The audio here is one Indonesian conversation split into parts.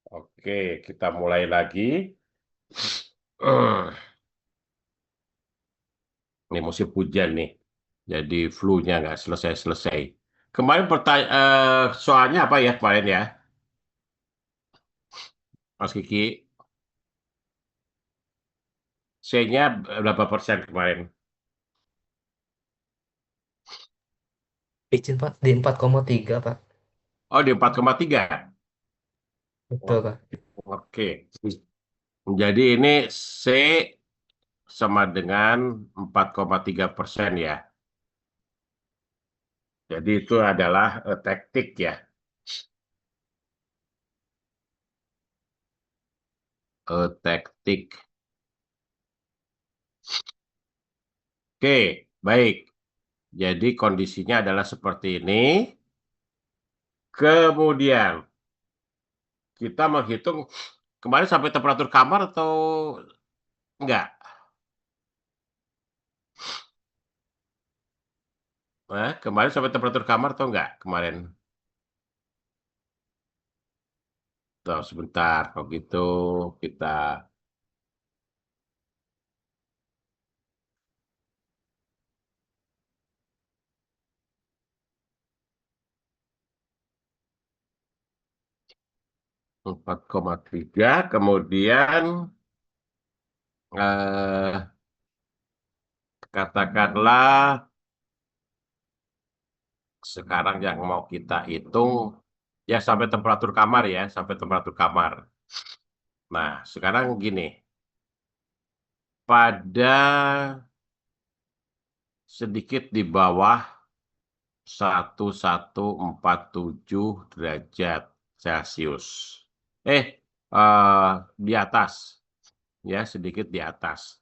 Oke, kita mulai lagi. Ini musim hujan nih, jadi flu-nya nggak selesai-selesai. Kemarin soalnya apa ya kemarin ya, Mas Kiki? C-nya berapa persen kemarin? Izin Pak, di 4,3 Pak. Oh, di 4,3. Betul Pak. Oke. Jadi ini C sama dengan 4,3% ya. Jadi itu adalah taktik ya. Taktik. Oke, baik. Jadi kondisinya adalah seperti ini. Kemudian kita menghitung kemarin sampai temperatur kamar atau enggak? Kemarin sampai temperatur kamar atau enggak kemarin? Tuh, sebentar. Kalau gitu kita 4,3. Kemudian eh, katakanlah sekarang yang mau kita hitung ya sampai temperatur kamar ya, sampai temperatur kamar. Nah, sekarang gini, pada sedikit di bawah 1147 derajat Celcius. Eh, di atas, ya sedikit di atas.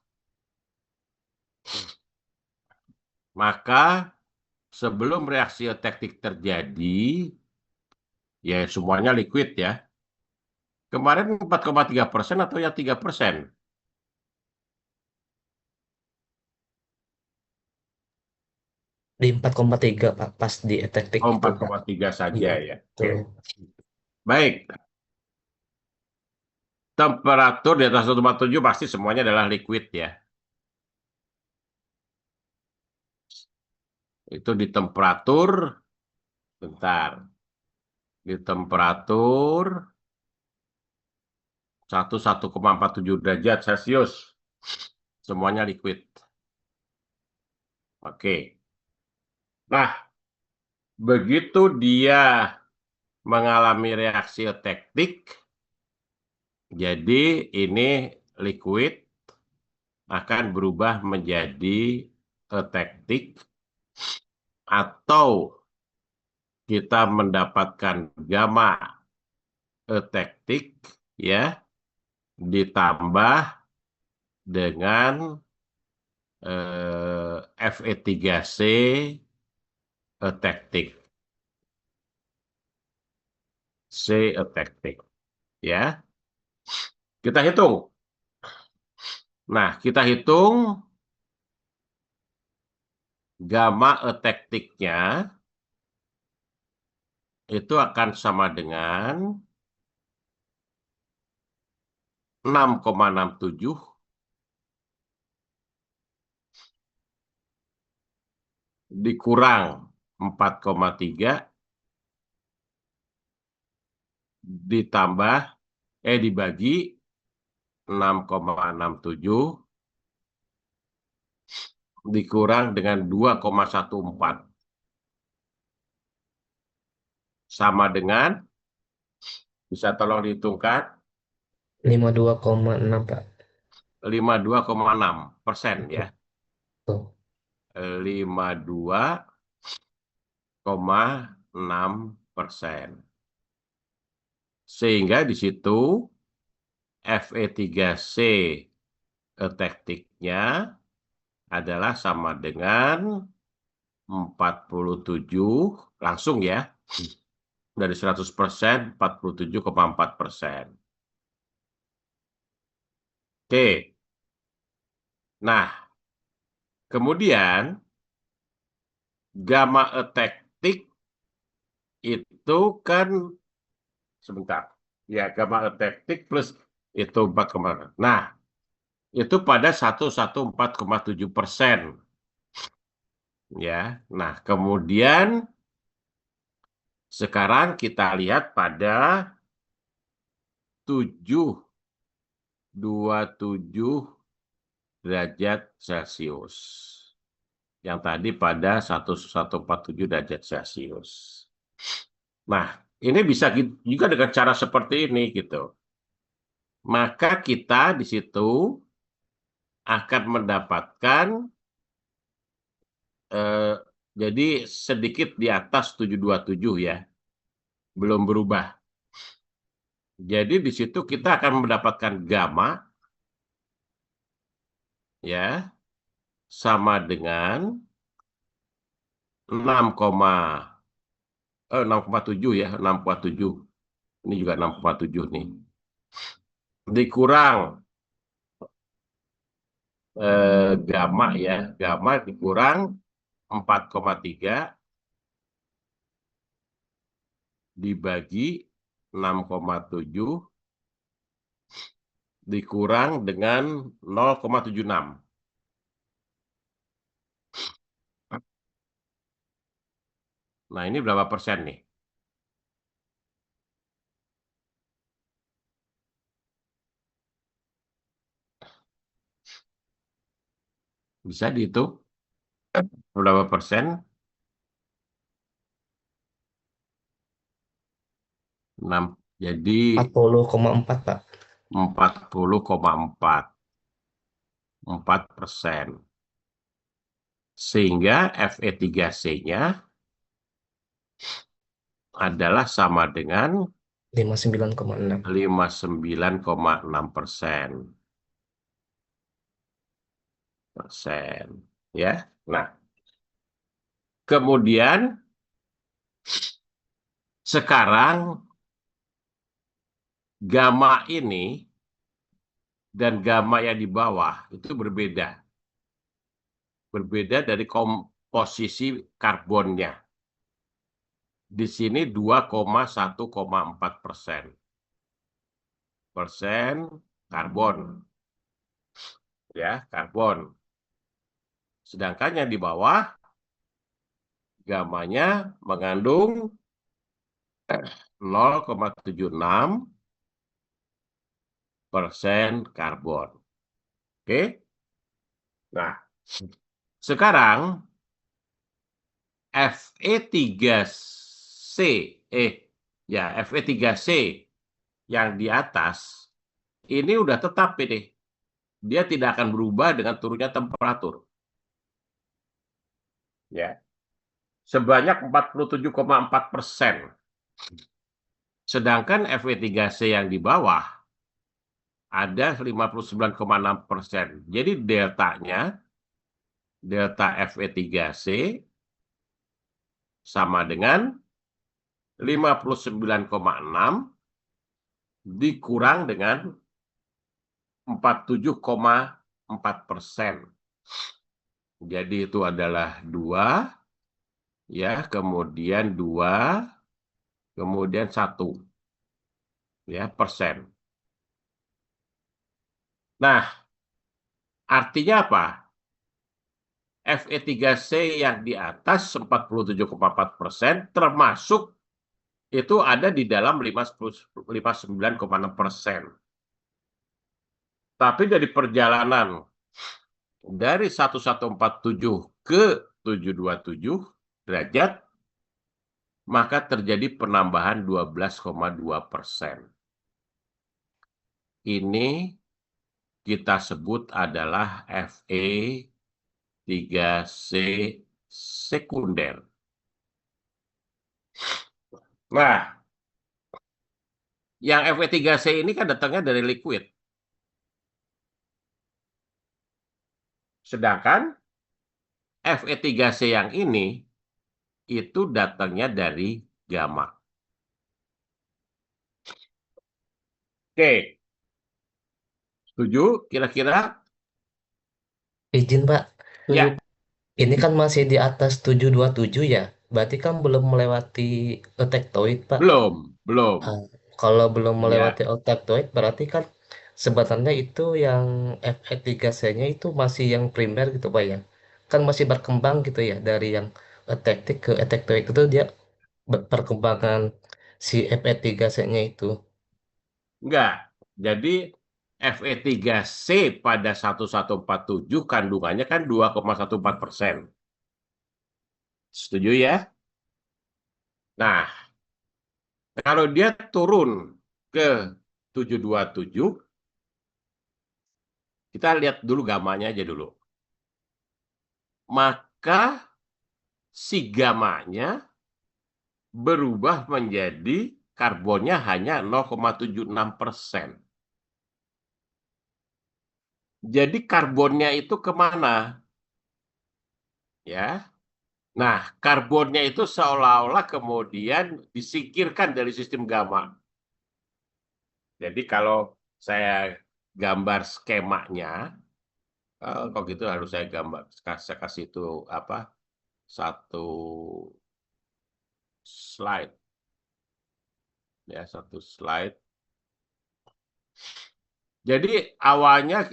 Maka sebelum reaksi teknik terjadi, ya semuanya liquid ya. Kemarin 4,3% atau ya 3%? Di 4,3 Pak, pas di etektik Oh, itu Pak. 4,3 saja Iya, ya. Oke. betul. Baik, temperatur di atas 147 pasti semuanya adalah liquid ya. Itu di temperatur, bentar, di temperatur 11,47 derajat Celcius. Semuanya liquid. Oke. Nah, begitu dia mengalami reaksi tektik, jadi ini liquid akan berubah menjadi tektik atau kita mendapatkan gamma tektik ya ditambah dengan Fe3C tektik C tektik ya. Kita hitung. Nah, kita hitung gamma tektiknya itu akan sama dengan 6,67 dikurang 4,3 ditambah dibagi 6,67 dikurang dengan 2,14 sama dengan, bisa tolong dihitungkan, 52,6 Pak. 52,6% ya. Betul. Betul. 52,6%. Sehingga di situ Fe3C tektiknya adalah sama dengan 47, langsung ya, dari 100%, 47,4%. Oke, nah kemudian gamma tektik itu kan, sebentar. Ya, gamma etektik plus itu 4, nah, itu pada 114,7%. Ya, nah kemudian sekarang kita lihat pada 727 derajat Celcius. Yang tadi pada 1147 derajat Celcius. Nah, ini bisa juga dengan cara seperti ini gitu. Maka kita di situ akan mendapatkan jadi sedikit di atas 727 ya, belum berubah. Jadi di situ kita akan mendapatkan gamma ya sama dengan 6,7 ya, 6,7. Ini juga 6,7 nih. Dikurang gamma ya, gamma dikurang 4,3 dibagi 6,7 dikurang dengan 0,76. Nah, ini berapa persen nih? Bisa dihitung berapa persen? 6. Jadi 40,4 Pak. 40,4%. Sehingga Fe3C-nya adalah sama dengan 59,6. 59,6%. Ya. Nah, kemudian sekarang gamma ini dan gamma yang di bawah itu berbeda. Berbeda dari komposisi karbonnya. Di sini 2,1,4% karbon. Ya, karbon. Sedangkan yang di bawah gammanya mengandung 0,76% karbon. Oke. Nah, sekarang Fe3C Fe3C yang di atas ini udah tetap ini. Dia tidak akan berubah dengan turunnya temperatur. Ya. Sebanyak 47,4%. Sedangkan Fe3C yang di bawah ada 59,6%. Jadi deltanya, delta Fe3C sama dengan 59,6 dikurang dengan 47,4%. Jadi itu adalah 2, ya, kemudian 2, kemudian 1, ya, persen. Nah, artinya apa? Fe3C yang di atas 47,4% termasuk itu ada di dalam 59,6%. Tapi dari perjalanan dari 1147 ke 727 derajat, maka terjadi penambahan 12,2%. Ini kita sebut adalah Fe3C sekunder. Nah, yang Fe3C ini kan datangnya dari liquid. Sedangkan Fe3C yang ini itu datangnya dari gamma. Oke. Setuju kira-kira? Izin Pak. Ya, Ini kan masih di atas 727 ya. Berarti kan belum melewati tektoid Pak. belum, Ah, belum. Kalau belum melewati Ya, octaptoid berarti kan sebenarnya itu yang Fe3C-nya itu masih yang primer gitu Pak ya. Kan masih berkembang gitu ya dari yang etektik ke etektoid itu dia perkembangan si Fe3C-nya itu. enggak. Jadi Fe3C pada 1147 kandungannya kan 2,14%. Setuju ya? Nah, kalau dia turun ke 727, kita lihat dulu gamanya aja dulu. Maka si gamanya berubah menjadi karbonnya hanya 0,76%. Jadi karbonnya itu kemana? Ya. Nah, karbonnya itu seolah-olah kemudian disingkirkan dari sistem gamma. Jadi kalau saya gambar skemanya, kalau gitu harus saya gambar, saya kasih itu apa? Satu slide, ya satu slide. Jadi awalnya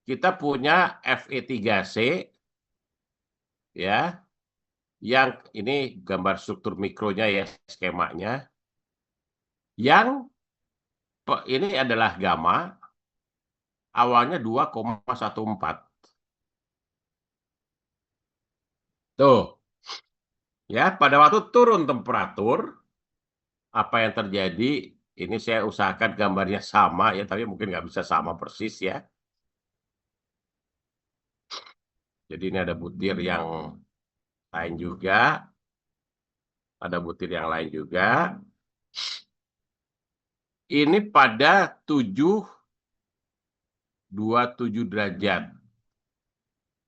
kita punya Fe3C, ya, yang ini gambar struktur mikronya ya, skemanya, yang ini adalah gamma, awalnya 2,14. Tuh, ya, pada waktu turun temperatur, apa yang terjadi? Ini saya usahakan gambarnya sama ya, tapi mungkin nggak bisa sama persis ya. Jadi ini ada butir yang lain juga, ada butir yang lain juga. Ini pada 727 derajat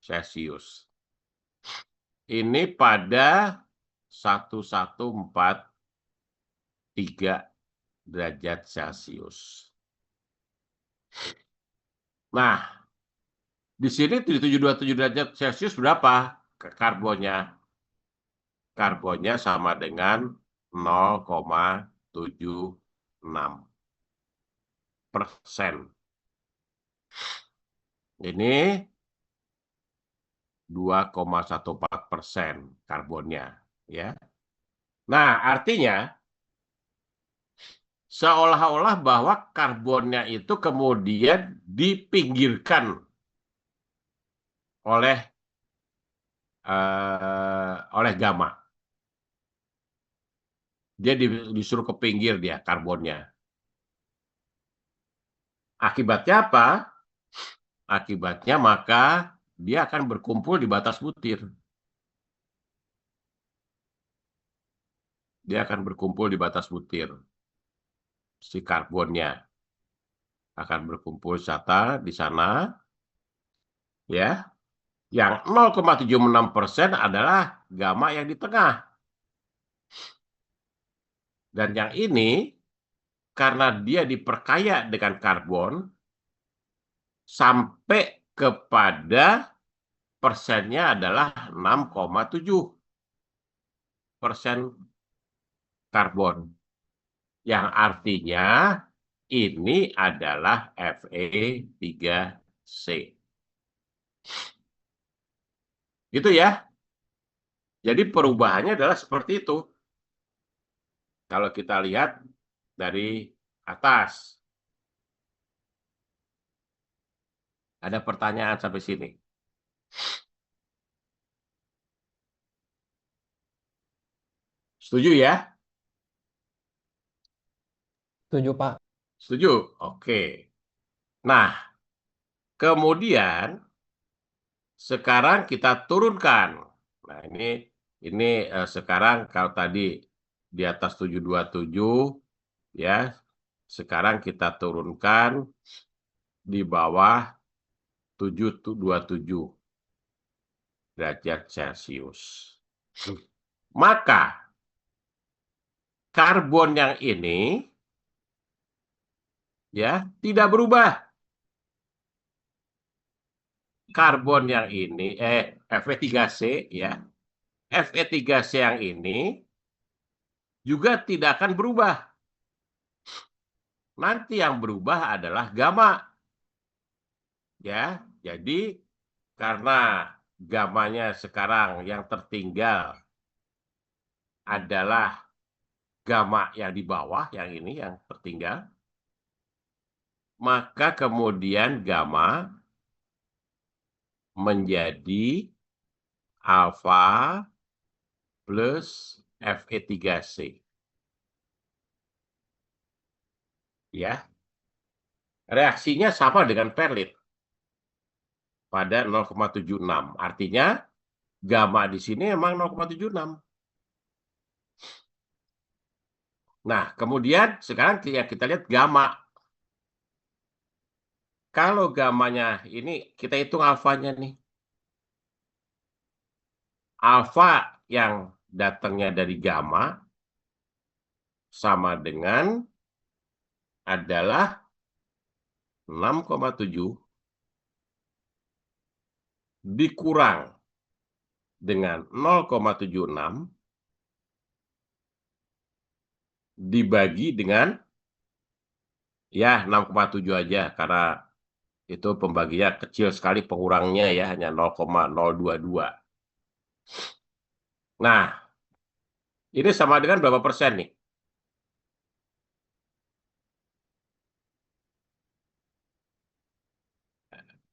Celcius. Ini pada 1143 derajat Celcius. Nah, di sini 727 derajat Celcius berapa karbonnya? Karbonnya sama dengan 0,76%. Ini 2,14% karbonnya, ya. Nah, artinya seolah-olah bahwa karbonnya itu kemudian dipinggirkan oleh gamma. Dia disuruh ke pinggir dia karbonnya. Akibatnya apa? Akibatnya maka dia akan berkumpul di batas butir. Dia akan berkumpul di batas butir. Si karbonnya akan berkumpul di sana, ya. Yang 0,76% adalah gamma yang di tengah. Dan yang ini karena dia diperkaya dengan karbon sampai kepada persennya adalah 6,7% karbon. Yang artinya ini adalah Fe3C. Gitu ya. Jadi perubahannya adalah seperti itu. Kalau kita lihat dari atas. Ada pertanyaan sampai sini? Setuju ya? Setuju, Pak. Setuju? Oke. Nah, kemudian sekarang kita turunkan. Nah, ini sekarang kalau tadi di atas 727 ya, sekarang kita turunkan di bawah 727 derajat Celcius. Maka karbon yang ini ya tidak berubah. Karbon yang ini Fe3C ya. Fe3C yang ini juga tidak akan berubah. Nanti yang berubah adalah gamma. Ya, jadi karena gamanya sekarang yang tertinggal adalah gamma yang di bawah, yang ini yang tertinggal, maka kemudian gamma menjadi alfa plus Fe3C. Ya, reaksinya sama dengan perlit pada 0,76. Artinya gamma di sini memang 0,76. Nah, kemudian sekarang kita lihat gamma. Kalau gamanya ini kita hitung alfanya nih. Alfa yang datangnya dari gamma sama dengan adalah 6,7 dikurang dengan 0,76 dibagi dengan ya 6,7 aja karena itu pembaginya kecil sekali, pengurangnya ya hanya 0,022. Nah, ini sama dengan berapa persen nih?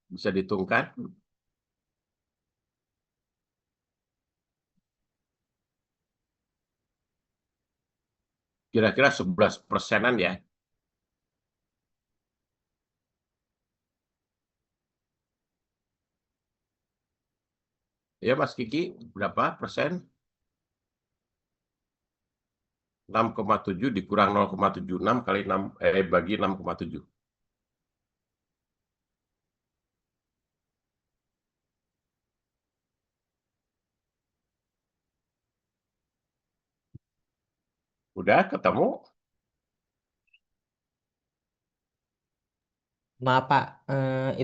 Bisa dihitungkan? Kira-kira 11%-an ya. Ya Mas Kiki, berapa persen? 6,7 dikurang 0,76 kali 6 bagi 6,7. Udah ketemu? Maaf Pak,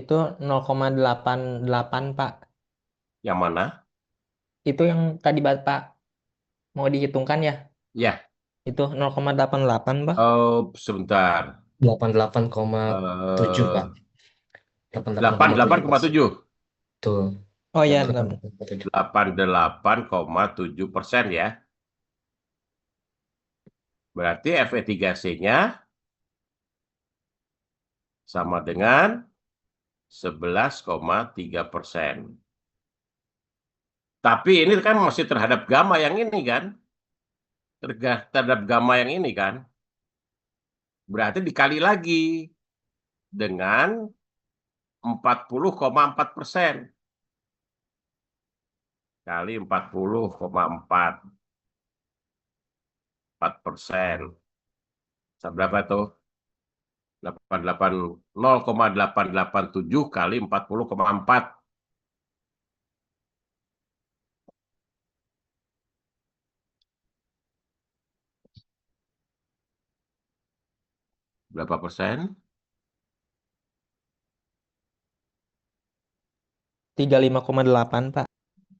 itu 0,88 Pak. Yang mana? Itu yang tadi Bapak mau dihitungkan ya? Ya. Itu 0,88 Pak. Oh, sebentar. 88,7 Pak. 88,7%. 88,7. Betul. Oh ya, bentar. 88,7. 88,7% ya. Berarti Fe3C-nya sama dengan 11,3%. Tapi ini kan masih terhadap gamma yang ini kan? Terhadap gamma yang ini kan? Berarti dikali lagi dengan 40,4%. Kali 40,4%. Berapa tuh? 0,887 kali 40,4. Berapa persen? 35,8 Pak.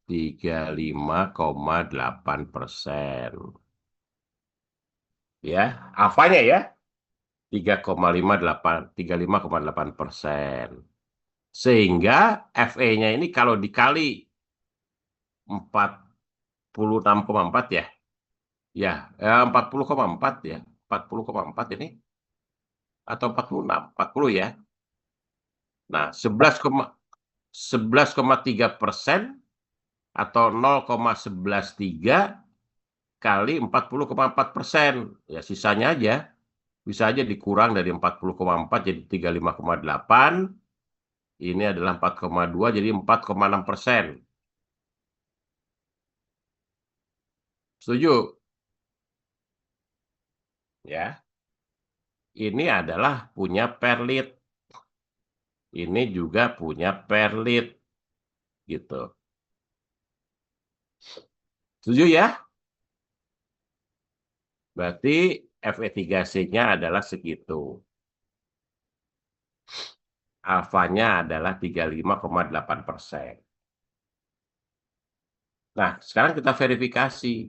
35,8%. Ya, alfanya ya 35,8%. Sehingga FE-nya ini kalau dikali 46,4 ya. Ya, 40,4 ya. 40,4 ini atau 46, 40 ya. Nah, 11,3% atau 0,113 kali 40,4%. Ya, sisanya aja. Bisa aja dikurang dari 40,4 jadi 35,8. Ini adalah 4,2 jadi 4,6%. Setuju? Ya. Ini adalah punya perlit. Ini juga punya perlit. Gitu. Setuju ya? Berarti Fe3C-nya adalah segitu. Alfanya adalah 35,8%. Nah, sekarang kita verifikasi.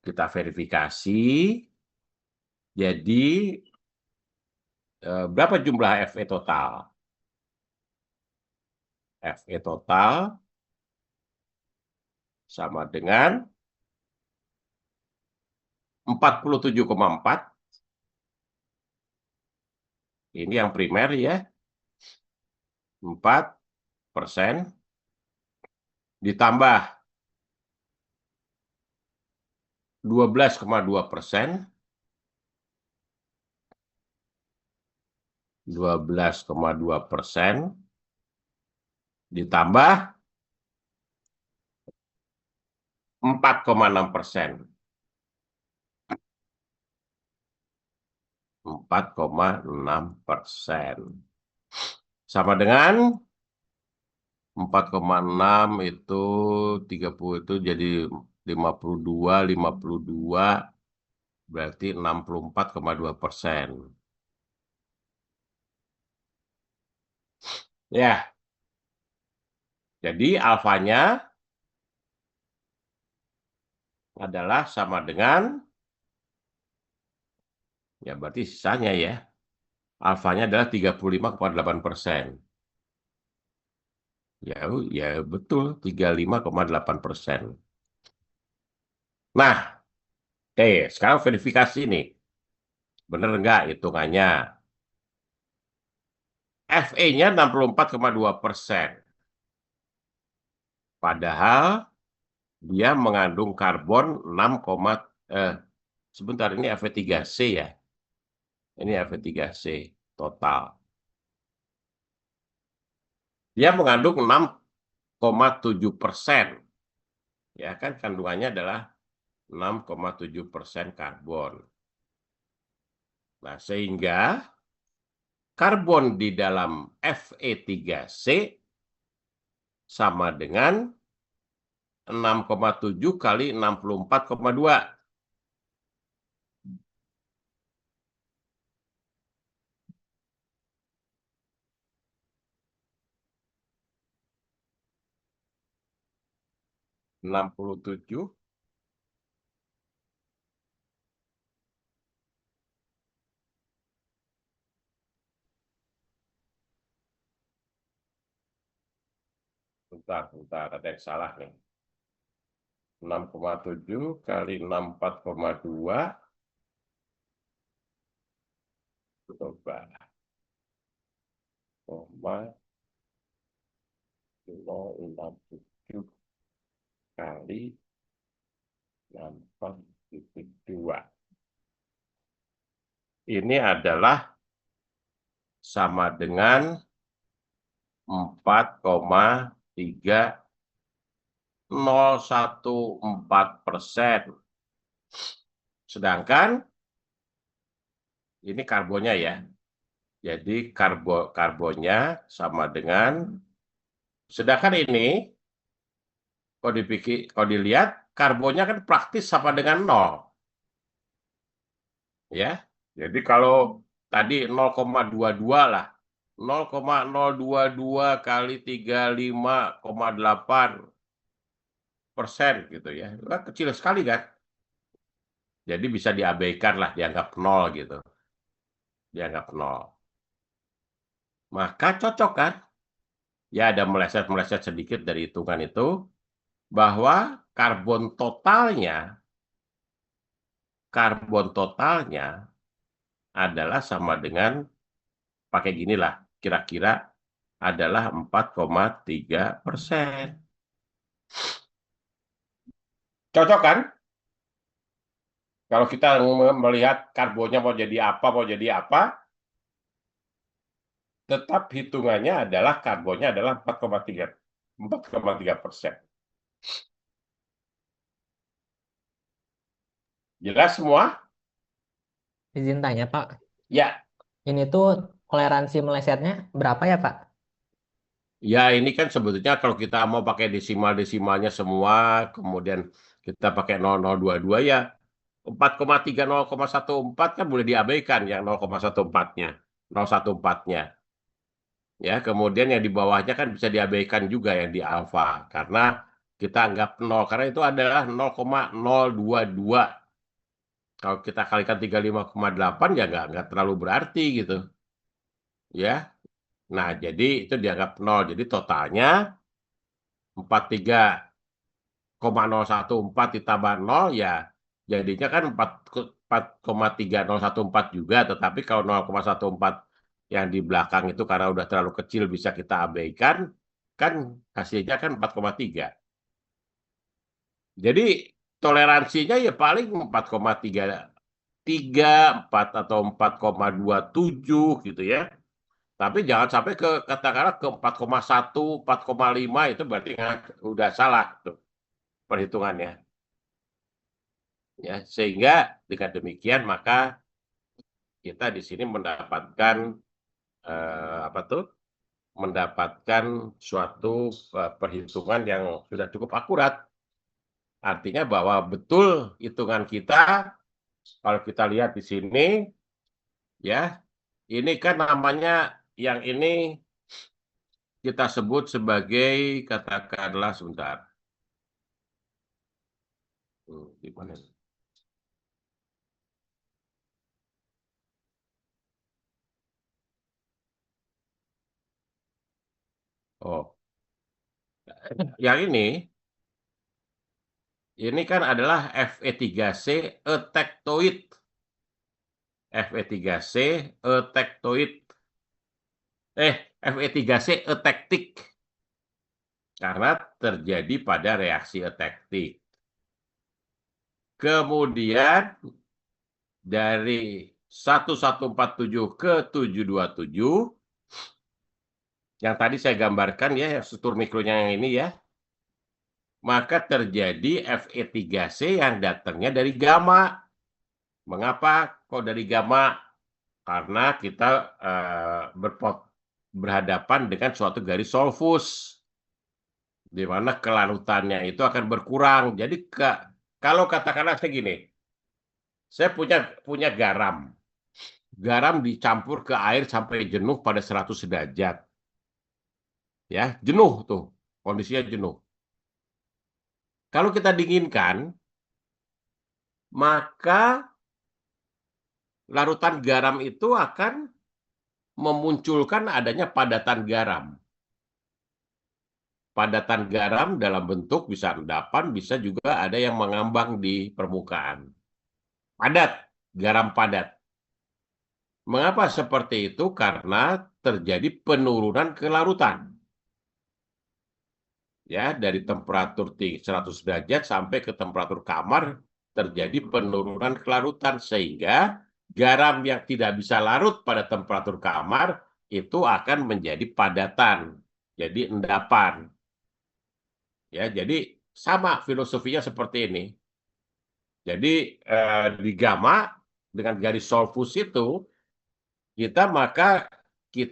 Kita verifikasi Jadi berapa jumlah Fe total? Fe total sama dengan 47,4. Ini yang primer ya. 4% ditambah 12,2%. 12,2% ditambah 4,6%. 4,6%. Sama dengan 4,6 itu 30 itu jadi 52 berarti 64,2%. Ya, jadi alfanya adalah sama dengan, ya berarti sisanya ya, alfanya adalah 35,8%. Ya betul, 35,8%. Nah, sekarang verifikasi nih. Bener nggak hitungannya? Fe-nya 64,2%. Padahal dia mengandung karbon 6, sebentar, ini Fe3C ya. Ini Fe3C total. Dia mengandung 6,7%. Ya kan kandungannya adalah 6,7% karbon. Nah, sehingga karbon di dalam Fe3C sama dengan 6,7 kali 64,2. 67 bentar, ada yang salah nih. 6,7 kali 64,2 coba 0,067 kali 64,2. Ini adalah sama dengan 4,3014%. Sedangkan ini karbonnya ya. Jadi karbonnya sama dengan, sedangkan ini kalau dilihat karbonnya kan praktis sama dengan 0. Ya. Jadi kalau tadi 0,22 lah. 0,022 kali 35,8% gitu ya. Nah, kecil sekali kan. Jadi bisa diabaikan lah, dianggap 0 gitu. Dianggap 0. Maka cocok kan? Ya ada meleset-meleset sedikit dari hitungan itu, bahwa karbon totalnya adalah sama dengan, pakai gini lah, kira-kira adalah 4,3%. Cocok kan? Kalau kita melihat karbonnya mau jadi apa, tetap hitungannya adalah karbonnya adalah 4,3%. Jelas semua? Izin tanya, Pak. Ya. Ini tuh toleransi melesetnya berapa ya, Pak? Ya, ini kan sebetulnya kalau kita mau pakai desimalnya semua, kemudian kita pakai 0022 ya 4,3 0,14 kan boleh diabaikan yang 0,14-nya, 014-nya. Ya, kemudian yang di bawahnya kan bisa diabaikan juga yang di alfa karena kita anggap 0 karena itu adalah 0,022. Kalau kita kalikan 35,8 ya nggak terlalu berarti gitu. Ya. Nah, jadi itu dianggap 0. Jadi totalnya 43,014 ditambah 0 ya jadinya kan 4,3014 juga. Tetapi kalau 0,14 yang di belakang itu karena udah terlalu kecil bisa kita abaikan, kan hasilnya kan 4,3. Jadi toleransinya ya paling 4,33, 4 atau 4,27 gitu ya. Tapi jangan sampai ke katakanlah ke 4,1, 4,5 itu berarti udah salah tuh perhitungannya. Ya, sehingga dengan demikian maka kita di sini mendapatkan apa tuh? Mendapatkan suatu perhitungan yang sudah cukup akurat. Artinya bahwa betul hitungan kita kalau kita lihat di sini ya, ini kan namanya yang ini kita sebut sebagai katakanlah sebentar. Gimana? Oh, yang ini kan adalah Fe3C etektoid. Fe3C etektoid. Fe3C etektik. Karena terjadi pada reaksi etektik. Kemudian dari 1147 ke 727 yang tadi saya gambarkan ya, struktur mikronya yang ini ya, maka terjadi Fe3C yang datangnya dari gamma. Mengapa kok dari gamma? Karena kita berhadapan dengan suatu garis solfus, di mana kelarutannya itu akan berkurang. Jadi kalau katakanlah segini, saya punya garam. Garam dicampur ke air sampai jenuh pada 100 derajat. Ya, jenuh tuh. Kondisinya jenuh. Kalau kita dinginkan, maka larutan garam itu akan memunculkan adanya padatan garam. Padatan garam dalam bentuk bisa endapan, bisa juga ada yang mengambang di permukaan. Padat, garam padat. Mengapa seperti itu? Karena terjadi penurunan kelarutan. Ya, dari temperatur 100 derajat sampai ke temperatur kamar terjadi penurunan kelarutan sehingga garam yang tidak bisa larut pada temperatur kamar itu akan menjadi padatan, jadi endapan. Ya, jadi sama filosofinya seperti ini. Jadi di gamma dengan garis solfus itu kita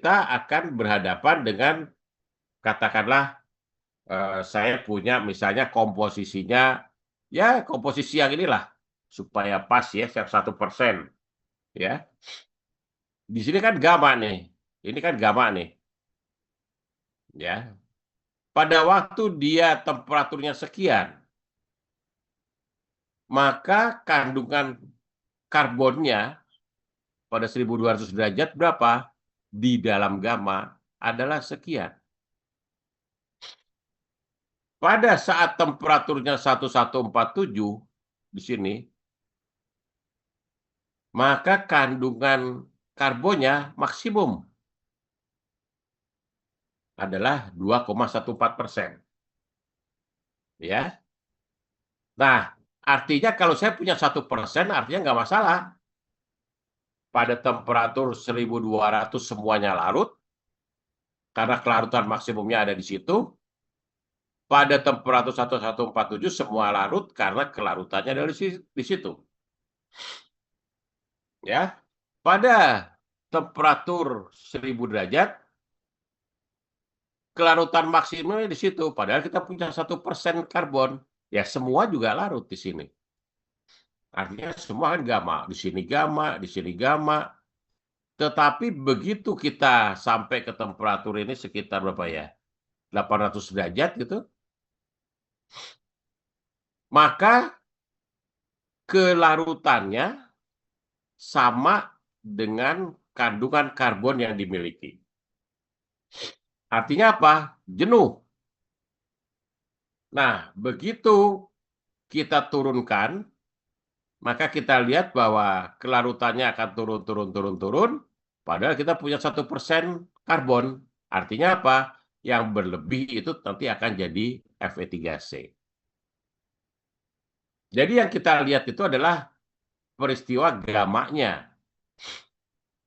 akan berhadapan dengan katakanlah saya punya misalnya komposisinya ya komposisi yang inilah supaya pas ya 1%. Ya, di sini kan gamma nih, ini kan gamma nih. Ya, pada waktu dia temperaturnya sekian, maka kandungan karbonnya pada 1200 derajat berapa? Di dalam gamma adalah sekian. Pada saat temperaturnya 1147 di sini, maka kandungan karbonnya maksimum adalah 2,14%. Ya. Nah, artinya kalau saya punya 1%, artinya nggak masalah. Pada temperatur 1200 semuanya larut, karena kelarutan maksimumnya ada di situ. Pada temperatur 1147 semua larut karena kelarutannya ada di situ. Ya, pada temperatur 1000 derajat, kelarutan maksimumnya di situ. Padahal kita punya 1% karbon. Ya semua juga larut di sini. Artinya semua kan gamma. Di sini gamma, di sini gamma. Tetapi begitu kita sampai ke temperatur ini sekitar berapa ya? 800 derajat gitu. Maka kelarutannya sama dengan kandungan karbon yang dimiliki. Artinya apa? Jenuh. Nah, begitu kita turunkan, maka kita lihat bahwa kelarutannya akan turun, padahal kita punya 1% karbon. Artinya apa? Yang berlebih itu nanti akan jadi Fe3C. Jadi yang kita lihat itu adalah peristiwa gamanya.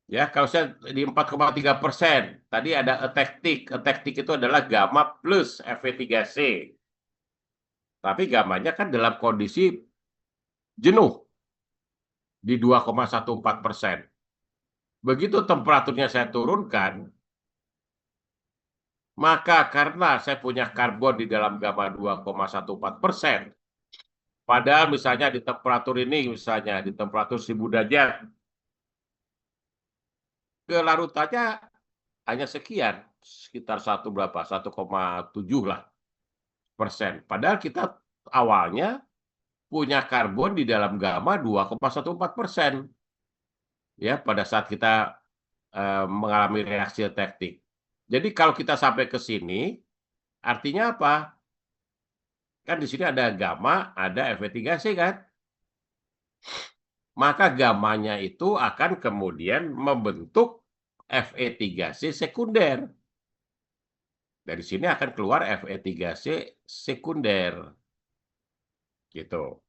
Ya, kalau saya di 4,3%, tadi ada etektik. Etektik itu adalah gamma plus Fe3C. Tapi gamanya kan dalam kondisi jenuh di 2,14%. Begitu temperaturnya saya turunkan, maka karena saya punya karbon di dalam gamma 2,14%, padahal misalnya di temperatur ini, misalnya di temperatur 1000 derajat, kelarutannya hanya sekian, sekitar 1,7 lah persen. Padahal kita awalnya punya karbon di dalam gamma 2,14%. Ya, pada saat kita mengalami reaksi etektik. Jadi kalau kita sampai ke sini, artinya apa? Kan di sini ada gamma, ada Fe3C kan? Maka gamanya itu akan kemudian membentuk Fe3C sekunder. Dari sini akan keluar Fe3C sekunder. Gitu.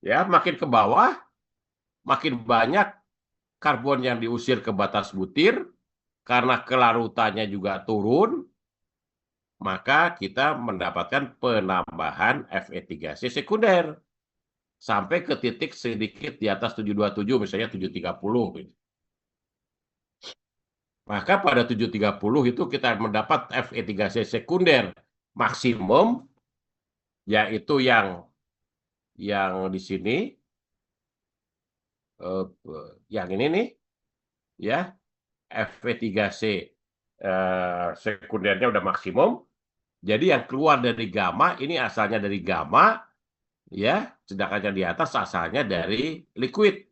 Ya, makin ke bawah, makin banyak karbon yang diusir ke batas butir, karena kelarutannya juga turun, maka kita mendapatkan penambahan Fe3C sekunder. Sampai ke titik sedikit di atas 727, misalnya 730. Maka pada 730 itu kita mendapat Fe3C sekunder maksimum, yaitu yang di sini, yang ini nih, ya, Fe3C sekundernya udah maksimum. Jadi yang keluar dari gamma ini asalnya dari gamma, ya, sedangkan yang di atas asalnya dari liquid.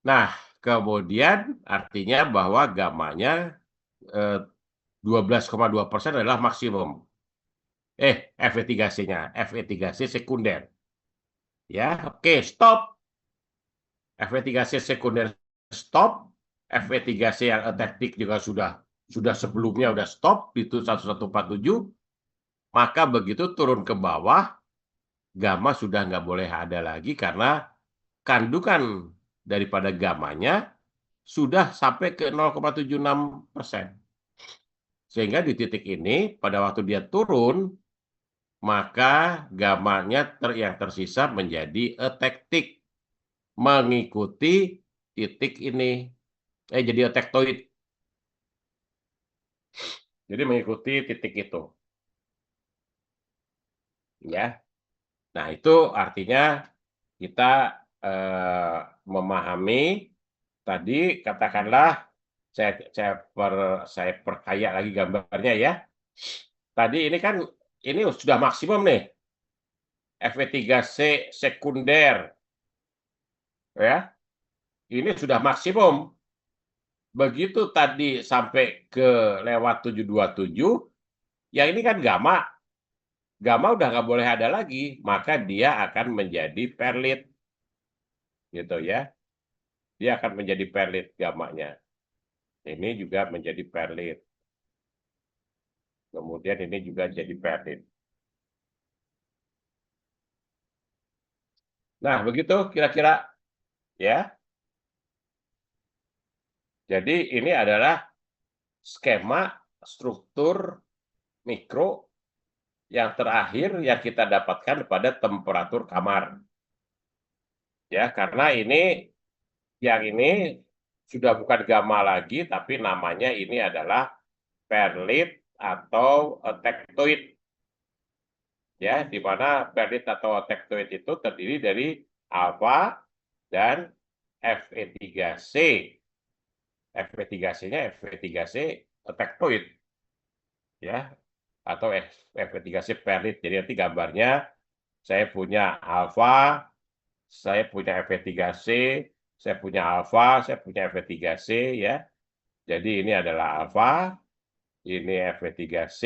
Nah, kemudian artinya bahwa gammanya 12,2% adalah maksimum. Fe3C-nya, Fe3C sekunder. Ya, oke, stop. Fe3C sekunder stop. Fe3C yang etektik juga sudah sebelumnya udah stop itu 1147. Maka begitu turun ke bawah, gamma sudah nggak boleh ada lagi karena kandungan daripada gammanya sudah sampai ke 0,76%. Sehingga di titik ini, pada waktu dia turun, maka gammanya yang tersisa menjadi etektik, mengikuti titik ini. Jadi etektoid. Jadi mengikuti titik itu. Ya. Nah, itu artinya kita memahami tadi, katakanlah saya perkaya lagi gambarnya ya. Tadi ini kan ini sudah maksimum nih. Fe3C sekunder. Ya. Ini sudah maksimum. Begitu tadi sampai ke lewat 727, yang ini kan gamma. Gamma udah nggak boleh ada lagi, maka dia akan menjadi perlit. Gitu ya. Dia akan menjadi perlit gammanya. Ini juga menjadi perlit. Kemudian ini juga jadi perlit. Nah, begitu kira-kira ya. Jadi ini adalah skema struktur mikro yang terakhir yang kita dapatkan pada temperatur kamar. Ya, karena yang ini sudah bukan gamma lagi, tapi namanya ini adalah perlit atau tektoid. Ya, di mana perlit atau tektoid itu terdiri dari alfa dan Fe3C. Fe3C-nya Fe3C tektoid. Ya, atau Fe3C perlit. Jadi nanti gambarnya Saya punya alfa, saya punya Fe3C, saya punya alfa, saya punya Fe3C ya. Jadi ini adalah alfa, ini Fe3C,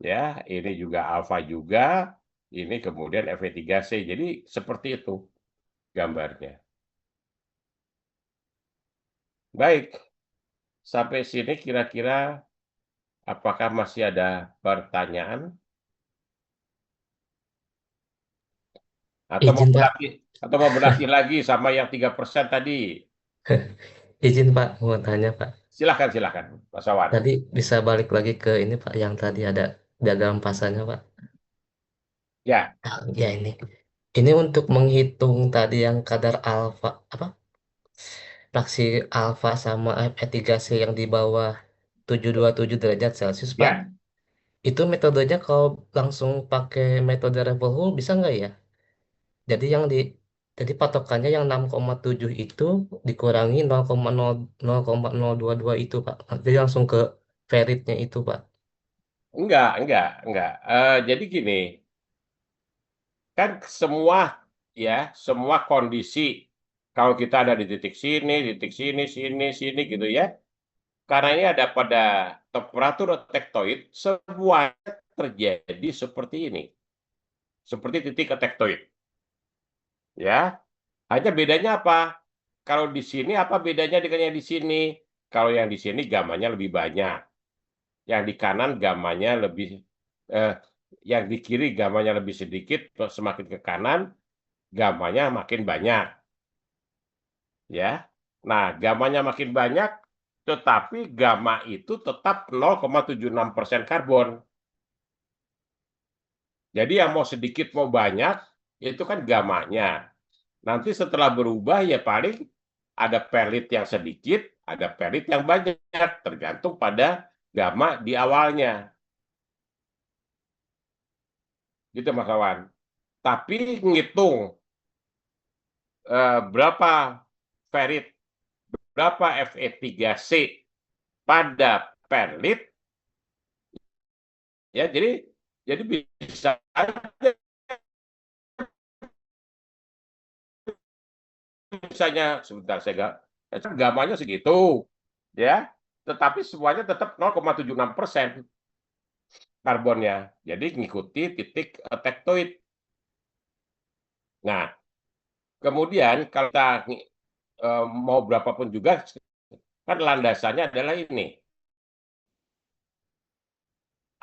ya, ini juga alfa juga, ini kemudian Fe3C. Jadi seperti itu gambarnya. Baik, sampai sini kira-kira apakah masih ada pertanyaan? Atau mau Izin Pak, berlatih, atau mau berlatih lagi sama yang 3% tadi? izin Pak, mau tanya Pak. Silahkan, silahkan, Mas Awan. Tadi bisa balik lagi ke ini Pak, yang tadi ada diagram pasarnya Pak. Ya, Ya ini. Ini untuk menghitung tadi yang kadar alfa, apa? Fraksi alfa sama Fe3C yang di bawah 727 derajat Celcius Pak. ya. Itu metodenya kalau langsung pakai metode Revolve bisa nggak ya? Jadi yang di jadi patokannya yang 6,7 itu dikurangi 0,022 itu Pak. Jadi langsung ke feritnya itu Pak. Enggak. Jadi gini, kan semua kondisi kalau kita ada di titik sini, sini gitu ya. Karena ini ada pada temperatur tektoid, semuanya terjadi seperti ini. Seperti titik tektoid. Ya, hanya bedanya apa? Kalau di sini apa bedanya dengan yang di sini? Kalau yang di sini gamanya lebih banyak. Yang di kanan gamanya lebih eh, yang di kiri gamanya lebih sedikit, semakin ke kanan gamanya makin banyak, ya. Nah, gamanya makin banyak, tetapi gamma itu tetap 0,76% karbon. Jadi yang mau sedikit mau banyak itu kan gamanya. Nanti setelah berubah ya paling ada pelit yang sedikit, ada pelit yang banyak, tergantung pada gamma di awalnya. Gitu Mas Kawan. Tapi ngitung berapa ferit, berapa Fe3C pada perlit, ya jadi bisa aja misalnya sebentar saya gamanya segitu, ya, tetapi semuanya tetap 0,76% karbonnya. Jadi ngikuti titik tektoid. Nah, kemudian kalau kita mau berapapun juga, kan landasannya adalah ini.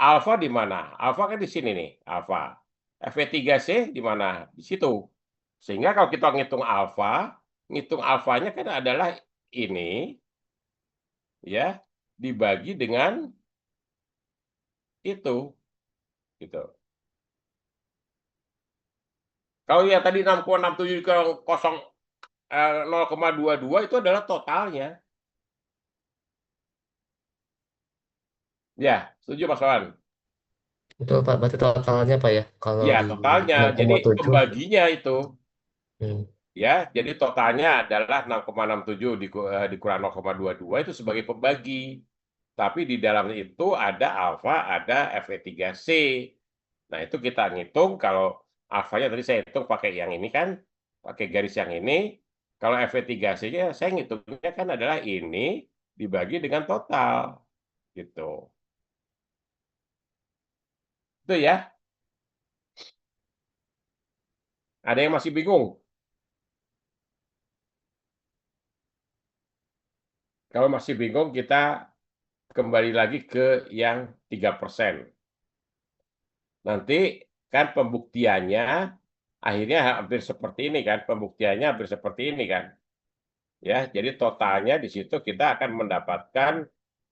Alfa di mana? Alfa kan di sini nih, alfa. Fe3C di mana? Di situ. Sehingga kalau kita ngitung alfanya kan adalah ini, ya, dibagi dengan itu, gitu. Kalau yang tadi 6,67 ke 0,22 itu adalah totalnya. Ya, setuju Mas Wan? Betul Pak, berarti totalnya Pak ya. Kalau Ya, di totalnya. Jadi 0,7. pembaginya itu. Hmm. Ya, jadi totalnya adalah 6,67 dikurang 0,22 itu sebagai pembagi. Tapi di dalam itu ada alfa, ada Fe3C. Nah, itu kita ngitung kalau alfanya tadi saya hitung pakai yang ini kan, pakai garis yang ini. Kalau Fe3C-nya saya ngitungnya kan adalah ini dibagi dengan total. Gitu. Itu ya. Ada yang masih bingung? Kalau masih bingung, kita kembali lagi ke yang 3%. Nanti kan pembuktiannya akhirnya hampir seperti ini kan, pembuktiannya hampir seperti ini kan. Ya, jadi totalnya di situ kita akan mendapatkan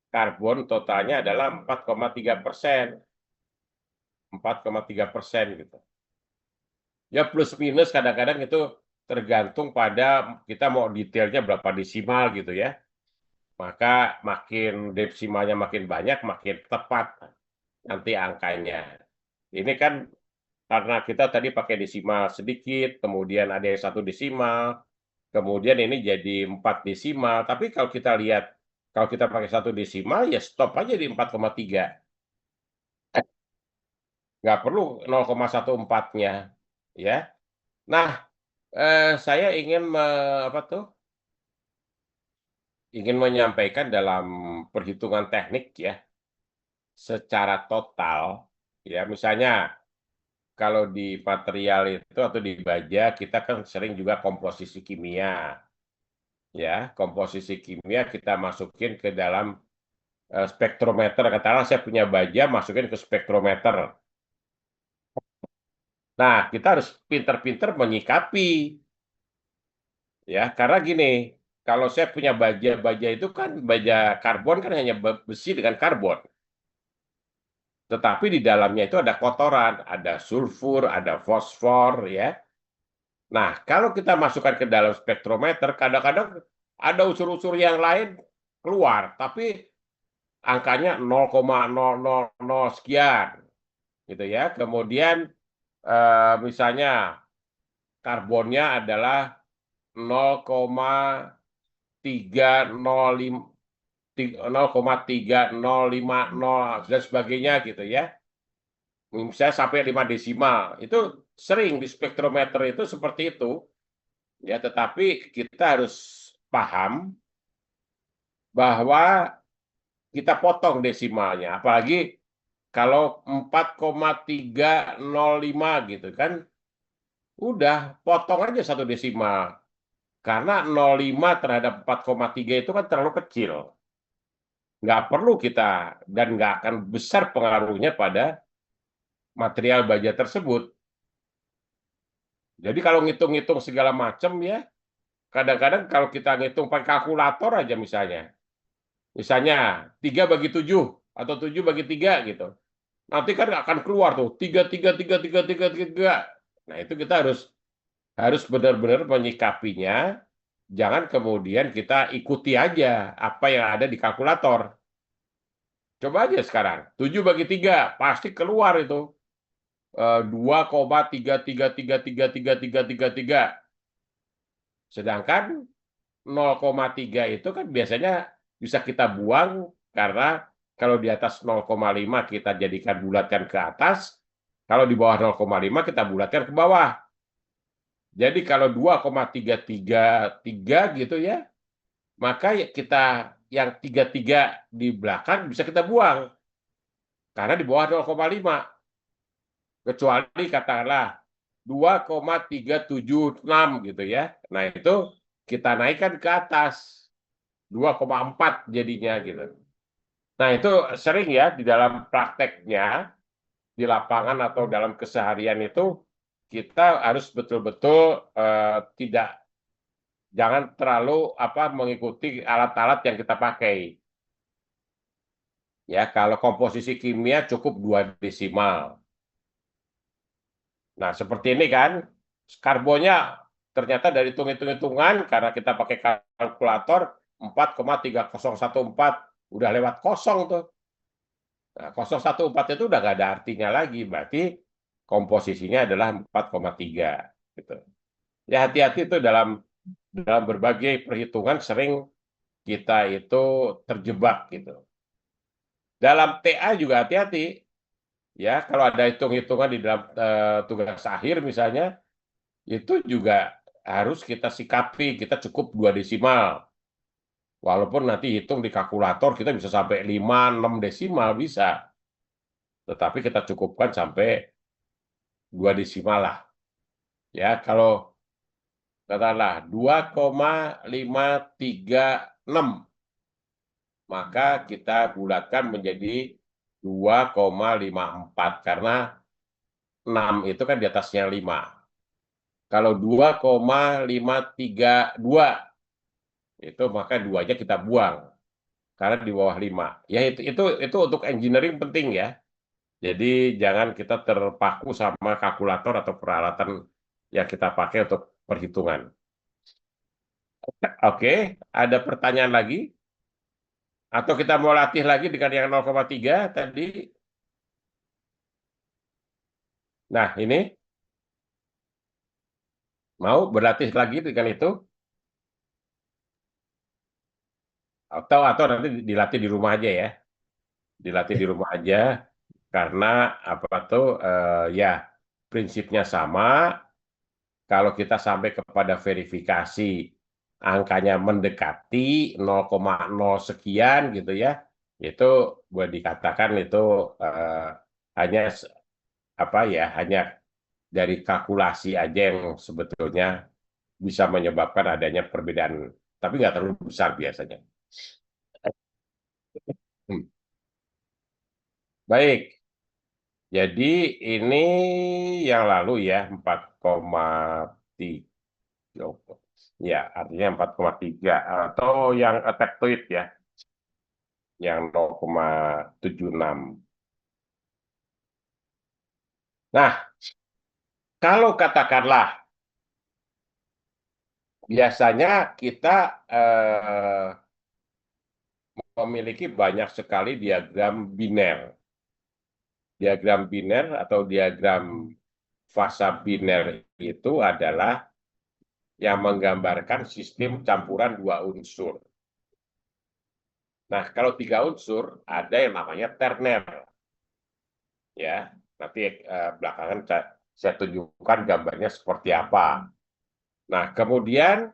karbon totalnya adalah 4,3%. 4,3% gitu. Ya plus minus kadang-kadang itu tergantung pada kita mau detailnya berapa desimal gitu ya. Maka makin desimalnya makin banyak, makin tepat nanti angkanya. Ini kan karena kita tadi pakai desimal sedikit, kemudian ada yang 1 desimal, kemudian ini jadi 4 desimal. Tapi kalau kita lihat, kalau kita pakai 1 desimal, ya stop aja di 4,3. nggak perlu 0,14-nya, ya. Nah, saya ingin apa tuh? Ingin menyampaikan dalam perhitungan teknik ya, secara total, ya misalnya kalau di material itu atau di baja kita kan sering juga komposisi kimia, ya komposisi kimia kita masukin ke dalam spektrometer. Katakanlah saya punya baja, masukin ke spektrometer. Nah, kita harus pinter-pinter menyikapi, ya karena gini, kalau saya punya baja itu kan baja karbon kan hanya besi dengan karbon. Tetapi di dalamnya itu ada kotoran, ada sulfur, ada fosfor, ya. Nah, kalau kita masukkan ke dalam spektrometer, kadang-kadang ada unsur-unsur yang lain keluar, tapi angkanya 0,000 sekian, gitu ya. Kemudian misalnya karbonnya adalah 0,3050 0,3050 dan sebagainya gitu ya. Misalnya sampai 5 desimal. Itu sering di spektrometer itu seperti itu. Ya, tetapi kita harus paham bahwa kita potong desimalnya. Apalagi kalau 4,305 gitu kan, udah potong aja satu desimal. Karena 0,5 terhadap 4,3 itu kan terlalu kecil. Nggak perlu kita, dan nggak akan besar pengaruhnya pada material baja tersebut. Jadi kalau ngitung-ngitung segala macam ya, kadang-kadang kalau kita ngitung pakai kalkulator aja misalnya 3 bagi 7 atau 7 bagi 3 gitu. Nanti kan akan keluar tuh 3, 3, 3, 3, 3, 3, 3. Nah, itu kita harus benar-benar menyikapinya. Jangan kemudian kita ikuti aja apa yang ada di kalkulator. Coba aja sekarang, 7 bagi 3 pasti keluar itu 2,333333333. Sedangkan 0,3 itu kan biasanya bisa kita buang, karena kalau di atas 0,5 kita jadikan bulatkan ke atas, kalau di bawah 0,5 kita bulatkan ke bawah. Jadi kalau 2,333 gitu ya, maka kita yang 33 di belakang bisa kita buang karena di bawah 0,5. Kecuali katakanlah 2,376 gitu ya. Nah, itu kita naikkan ke atas 2,4 jadinya gitu. Nah, itu sering ya di dalam prakteknya di lapangan atau dalam keseharian itu kita harus betul-betul tidak, jangan terlalu mengikuti alat-alat yang kita pakai. Ya, kalau komposisi kimia cukup 2 desimal. Nah, seperti ini kan, karbonnya ternyata dari hitung-hitungan karena kita pakai kalkulator 4,3014, udah lewat kosong tuh. Nah, 0,14 itu udah nggak ada artinya lagi, berarti komposisinya adalah 4,3 gitu. Ya, hati-hati itu dalam berbagai perhitungan sering kita itu terjebak gitu. Dalam TA juga hati-hati ya, kalau ada hitung-hitungan di dalam tugas akhir misalnya, itu juga harus kita sikapi, kita cukup 2 desimal. Walaupun nanti hitung di kalkulator kita bisa sampai 5, 6 desimal bisa. Tetapi kita cukupkan sampai 2 desimal lah. Ya, kalau katakanlah 2,536, maka kita bulatkan menjadi 2,54 karena 6 itu kan di atasnya 5. Kalau 2,532 itu maka 2-nya kita buang karena di bawah 5. Ya, itu untuk engineering penting ya. Jadi jangan kita terpaku sama kalkulator atau peralatan yang kita pakai untuk perhitungan. Oke, ada pertanyaan lagi? Atau kita mau latih lagi dengan yang 0,3 tadi? Nah, ini mau berlatih lagi dengan itu? Atau nanti dilatih di rumah aja ya? Dilatih di rumah aja. Karena apa tuh ya prinsipnya sama. Kalau kita sampai kepada verifikasi angkanya mendekati 0,0 sekian gitu ya, itu boleh dikatakan itu hanya apa ya, hanya dari kalkulasi aja yang sebetulnya bisa menyebabkan adanya perbedaan, tapi nggak terlalu besar biasanya. Hmm. Baik, jadi ini yang lalu ya 4,3. Ya, artinya 4,3 atau yang attack to it ya, yang 0,76. Nah, kalau katakanlah biasanya kita memiliki banyak sekali diagram biner. Diagram biner atau diagram fasa biner itu adalah yang menggambarkan sistem campuran dua unsur. Nah, kalau tiga unsur ada yang namanya terner. Ya, nanti belakangan saya tunjukkan gambarnya seperti apa. Nah, kemudian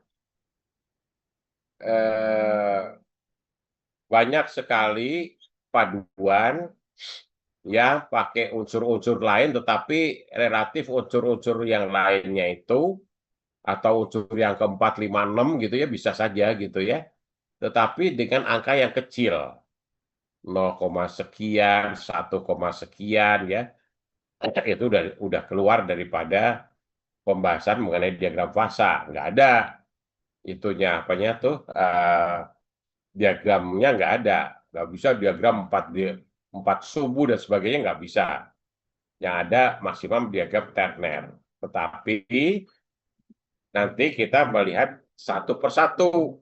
banyak sekali paduan yang pakai unsur-unsur lain, tetapi relatif unsur-unsur yang lainnya itu atau unsur yang keempat, lima, enam gitu ya bisa saja gitu ya. Tetapi dengan angka yang kecil, 0, sekian, 1, sekian ya, itu udah keluar daripada pembahasan mengenai diagram fasa. Nggak ada itunya apanya tuh diagramnya nggak bisa diagram 4 subuh dan sebagainya nggak bisa. Yang ada maksimum diagram terner. Tetapi nanti kita melihat satu persatu.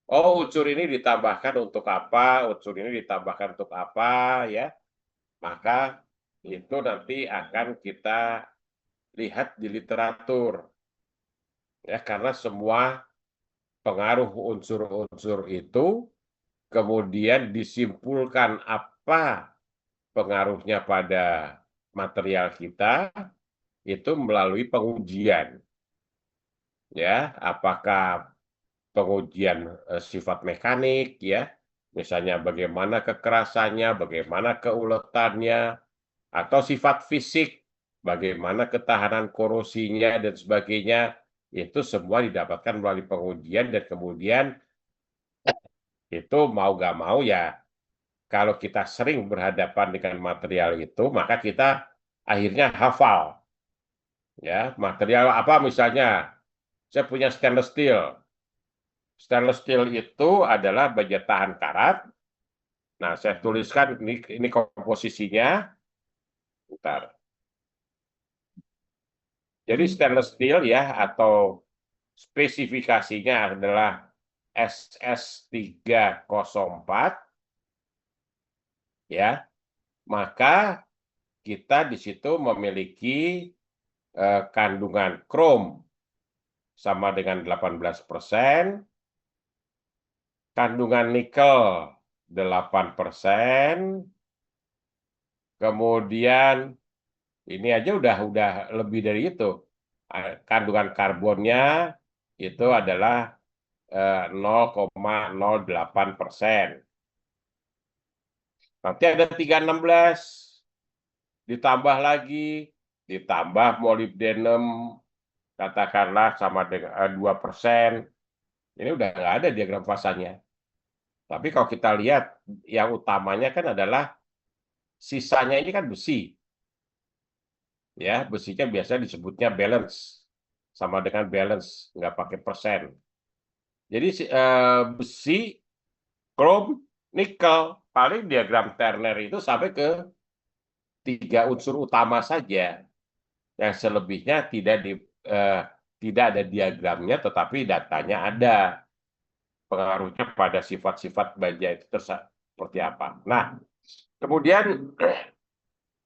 Oh, unsur ini ditambahkan untuk apa? Unsur ini ditambahkan untuk apa? Ya, maka itu nanti akan kita lihat di literatur. Ya, karena semua pengaruh unsur-unsur itu kemudian disimpulkan apa pengaruhnya pada material kita itu melalui pengujian. Ya, apakah pengujian sifat mekanik ya, misalnya bagaimana kekerasannya, bagaimana keuletannya, atau sifat fisik, bagaimana ketahanan korosinya dan sebagainya, itu semua didapatkan melalui pengujian dan kemudian itu mau gak mau ya, kalau kita sering berhadapan dengan material itu, maka kita akhirnya hafal. Ya, material apa misalnya? Saya punya stainless steel. Stainless steel itu adalah baja tahan karat. Nah, saya tuliskan ini komposisinya. Bentar. Jadi stainless steel ya atau spesifikasinya adalah SS304 ya. Maka kita di situ memiliki kandungan krom sama dengan 18%, kandungan nikel 8%, kemudian ini aja udah lebih dari itu. Kandungan karbonnya itu adalah 0,08%. Nanti ada 316, ditambah lagi, ditambah molybdenum, katakanlah sama dengan 2%. Ini udah nggak ada diagram fasanya. Tapi kalau kita lihat, yang utamanya kan adalah sisanya ini kan besi. Ya, besinya biasanya disebutnya balance. Sama dengan balance, nggak pakai persen. Jadi besi, krom, nikel, paling diagram Turner itu sampai ke 3 unsur utama saja. Yang selebihnya tidak ada diagramnya, tetapi datanya ada. Pengaruhnya pada sifat-sifat baja itu seperti apa. Nah, kemudian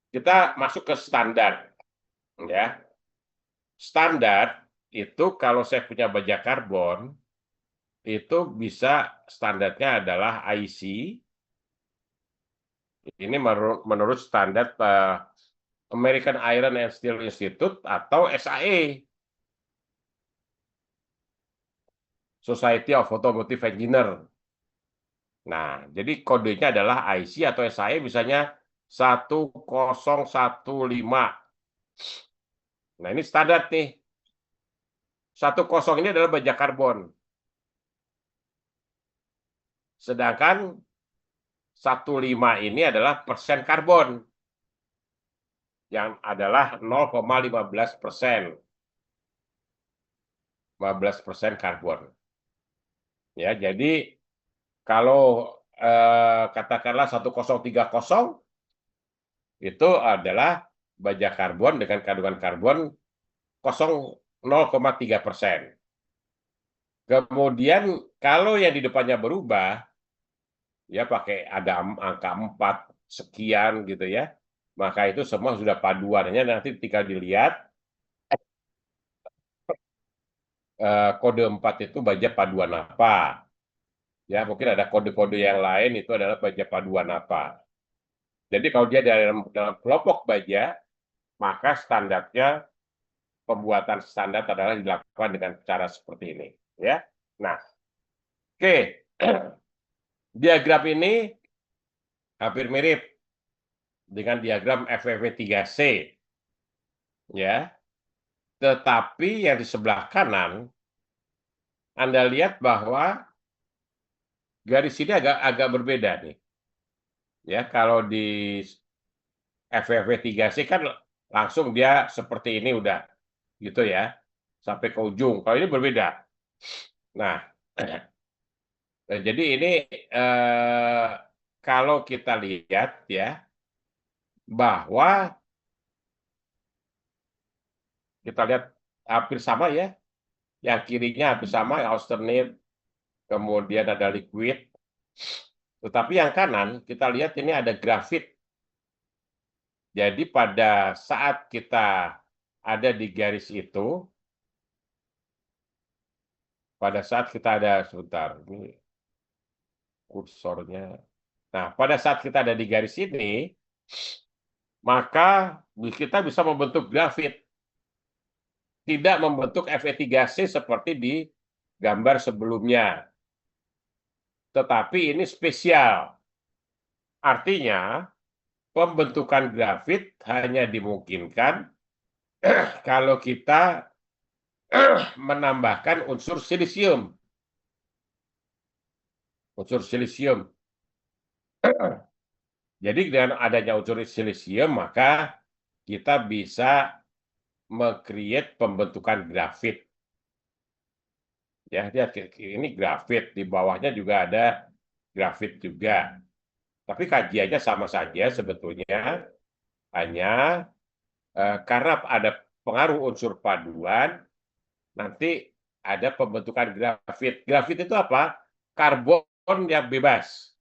kita masuk ke standar. Ya, standar itu kalau saya punya baja karbon, itu bisa standarnya adalah IC Ini menurut standar American Iron and Steel Institute atau SAE, Society of Automotive Engineer. Nah, jadi kodenya adalah IC atau SAE misalnya 1015. Nah, ini standar nih. 10 ini adalah baja karbon. Sedangkan 15 ini adalah persen karbon, yang adalah 0,15%. 15% karbon. Ya, jadi kalau katakanlah 1030 itu adalah baja karbon dengan kandungan karbon 0,3%. Kemudian kalau yang di depannya berubah, ya pakai ada angka 4 sekian gitu ya, maka itu semua sudah paduannya, nanti tinggal dilihat kode 4 itu baja paduan apa. Ya, mungkin ada kode-kode yang lain, itu adalah baja paduan apa. Jadi kalau dia dalam kelompok baja, maka standarnya, pembuatan standar adalah dilakukan dengan cara seperti ini. Ya, nah, oke. Diagram ini hampir mirip dengan diagram FEV3C. Ya, tetapi yang di sebelah kanan, Anda lihat bahwa garis ini agak berbeda nih. Ya, kalau di FEV3C kan langsung dia seperti ini udah gitu ya, sampai ke ujung. Kalau ini berbeda. Nah, jadi ini kalau kita lihat ya, bahwa kita lihat hampir sama ya, yang kirinya hampir sama, yang alternate, kemudian ada liquid. Tetapi yang kanan, kita lihat ini ada grafit. Jadi pada saat kita ada di garis itu, pada saat kita ada, sebentar, ini kursornya. Nah, pada saat kita ada di garis ini, maka kita bisa membentuk grafit. Tidak membentuk Fe3C seperti di gambar sebelumnya. Tetapi ini spesial. Artinya, pembentukan grafit hanya dimungkinkan kalau kita menambahkan unsur silisium. Unsur silisium. Jadi dengan adanya unsur silisium, maka kita bisa meng-create pembentukan grafit. Ya, lihat ini grafit, di bawahnya juga ada grafit juga. Tapi kajiannya sama saja sebetulnya, hanya karena ada pengaruh unsur paduan, nanti ada pembentukan grafit. Grafit itu apa? Karbon yang bebas.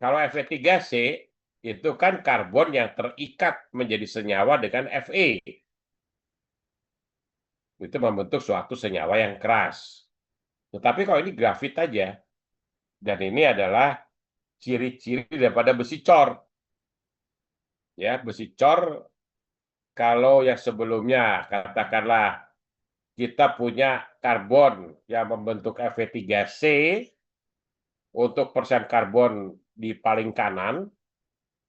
Kalau Fe3C itu kan karbon yang terikat menjadi senyawa dengan Fe. Itu membentuk suatu senyawa yang keras. Tetapi kalau ini grafit aja, dan ini adalah ciri-ciri daripada besi cor. Ya, besi cor, kalau yang sebelumnya katakanlah kita punya karbon yang membentuk Fe3C, untuk persen karbon di paling kanan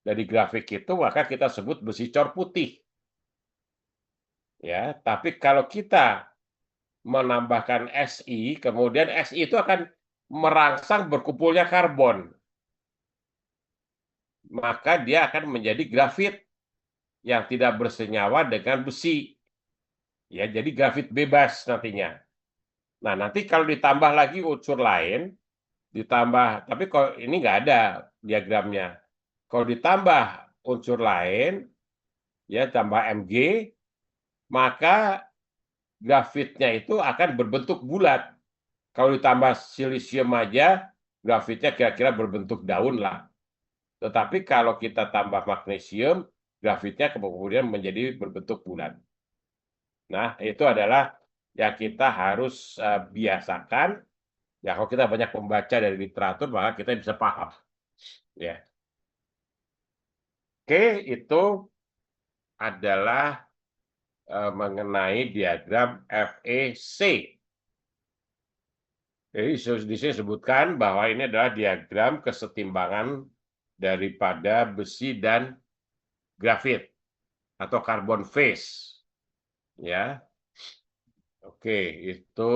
dari grafik itu, maka kita sebut besi cor putih. Ya, tapi kalau kita menambahkan Si, kemudian Si itu akan merangsang berkumpulnya karbon. Maka dia akan menjadi grafit yang tidak bersenyawa dengan besi. Ya, jadi grafit bebas nantinya. Nah, nanti kalau ditambah lagi unsur lain, ditambah, tapi kalau ini nggak ada diagramnya. Kalau ditambah unsur lain, ya tambah Mg, maka grafitnya itu akan berbentuk bulat. Kalau ditambah silisium aja, grafitnya kira-kira berbentuk daun lah. Tetapi kalau kita tambah magnesium, grafitnya kemudian menjadi berbentuk bulat. Nah, itu adalah yang kita harus biasakan. Ya, kalau kita banyak membaca dari literatur, maka kita bisa paham. Ya. Oke, itu adalah mengenai diagram FEC. Jadi di sini sebutkan bahwa ini adalah diagram kesetimbangan daripada besi dan grafit atau karbon phase. Ya, oke, itu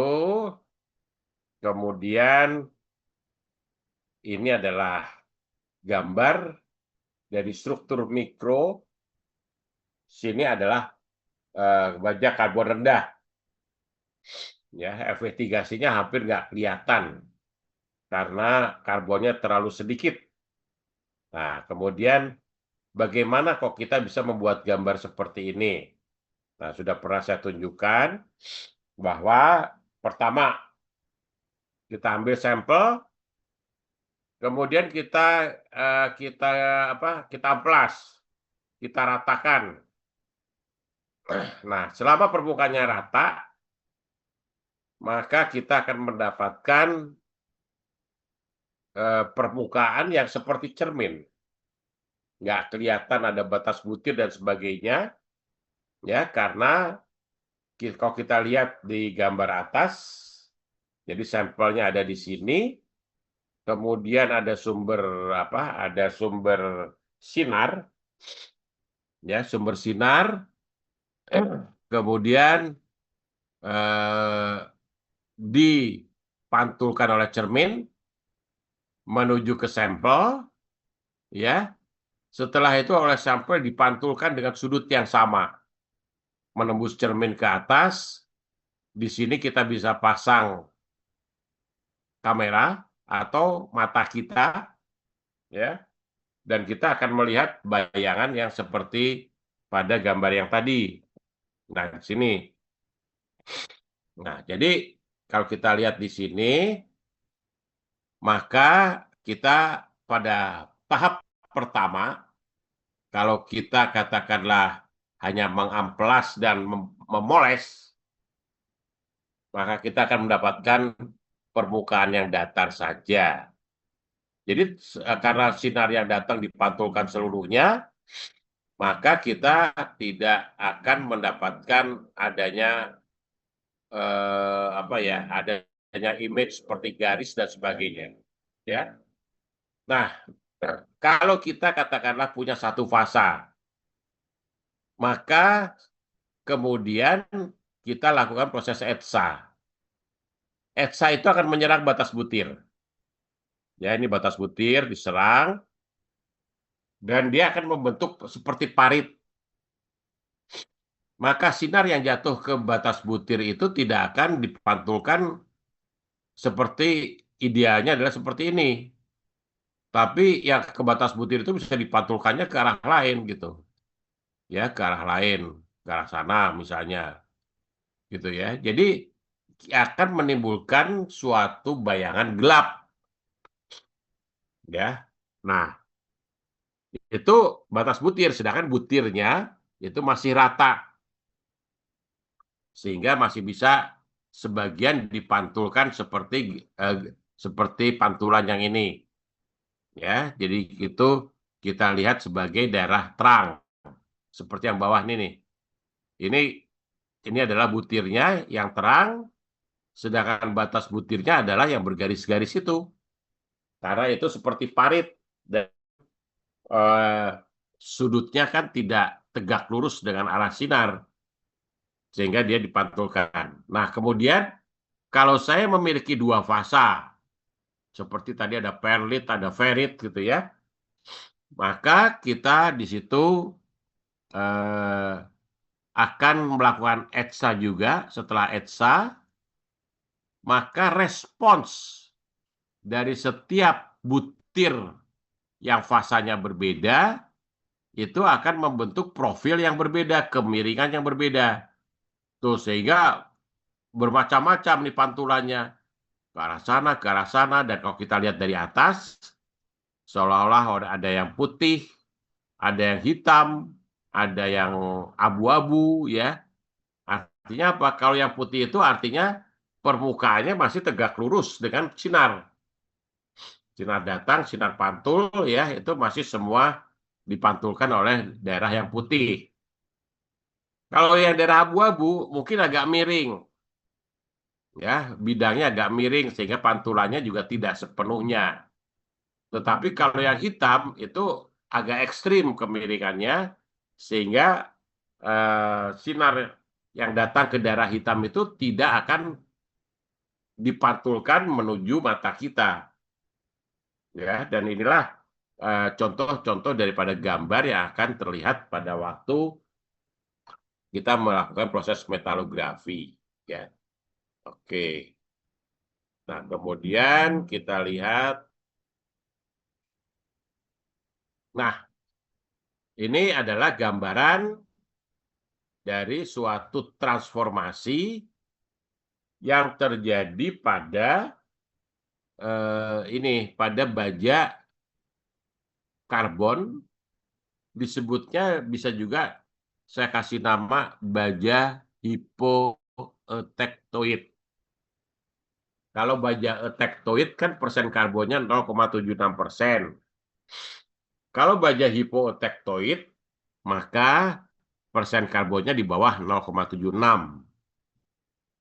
kemudian ini adalah gambar dari struktur mikro. Sini adalah baja karbon rendah. Ya, Fe3-nya hampir nggak kelihatan karena karbonnya terlalu sedikit. Nah, kemudian bagaimana kok kita bisa membuat gambar seperti ini? Nah, sudah pernah saya tunjukkan bahwa pertama kita ambil sampel, kemudian kita amplas, kita ratakan. Nah, selama permukaannya rata, maka kita akan mendapatkan permukaan yang seperti cermin. Nggak kelihatan ada batas butir dan sebagainya, ya, karena kalau kita lihat di gambar atas, jadi sampelnya ada di sini, kemudian ada sumber sinar, ya, sumber sinar, kemudian dipantulkan oleh cermin menuju ke sampel, ya. Setelah itu oleh sampel dipantulkan dengan sudut yang sama, menembus cermin ke atas. Di sini kita bisa pasang kamera atau mata kita, ya, dan kita akan melihat bayangan yang seperti pada gambar yang tadi. Nah, di sini. Nah, jadi kalau kita lihat di sini, maka kita pada tahap pertama, kalau kita katakanlah hanya mengamplas dan memoles, maka kita akan mendapatkan permukaan yang datar saja. Jadi karena sinar yang datang dipantulkan seluruhnya, maka kita tidak akan mendapatkan adanya adanya image seperti garis dan sebagainya. Ya. Nah, kalau kita katakanlah punya satu fasa, maka kemudian kita lakukan proses etsa. Etsa itu akan menyerang batas butir. Ya, ini batas butir diserang, dan dia akan membentuk seperti parit. Maka sinar yang jatuh ke batas butir itu tidak akan dipantulkan seperti idealnya adalah seperti ini. Tapi yang ke batas butir itu bisa dipantulkannya ke arah lain gitu. Ya, ke arah lain, ke arah sana misalnya. Gitu ya. Jadi akan menimbulkan suatu bayangan gelap. Ya. Nah, itu batas butir, sedangkan butirnya itu masih rata. Sehingga masih bisa sebagian dipantulkan seperti pantulan yang ini. Ya, jadi itu kita lihat sebagai daerah terang. Seperti yang bawah ini nih. Ini adalah butirnya yang terang, sedangkan batas butirnya adalah yang bergaris-garis itu. Karena itu seperti parit dan sudutnya kan tidak tegak lurus dengan arah sinar, sehingga dia dipantulkan. Nah, kemudian kalau saya memiliki dua fasa, seperti tadi ada perlit, ada ferit gitu ya, maka kita di situ akan melakukan etsa juga. Setelah etsa, maka respons dari setiap butir yang fasanya berbeda itu akan membentuk profil yang berbeda, kemiringan yang berbeda. Tuh, sehingga bermacam-macam nih pantulannya, ke arah sana, dan kalau kita lihat dari atas, seolah-olah ada yang putih, ada yang hitam, ada yang abu-abu, ya. Artinya apa? Kalau yang putih itu artinya permukaannya masih tegak lurus dengan sinar. Sinar datang, sinar pantul, ya, itu masih semua dipantulkan oleh daerah yang putih. Kalau yang daerah abu-abu mungkin agak miring, ya bidangnya agak miring sehingga pantulannya juga tidak sepenuhnya. Tetapi kalau yang hitam itu agak ekstrim kemiringannya sehingga sinar yang datang ke daerah hitam itu tidak akan dipantulkan menuju mata kita, ya. Dan inilah contoh-contoh daripada gambar yang akan terlihat pada waktu kita melakukan proses metalografi, ya. Oke. Nah, kemudian kita lihat. Nah, ini adalah gambaran dari suatu transformasi yang terjadi pada pada baja karbon, disebutnya bisa juga saya kasih nama baja hipotektoid. Kalau baja etektoid kan persen karbonnya 0,76%. Kalau baja hipotektoid maka persen karbonnya di bawah 0,76.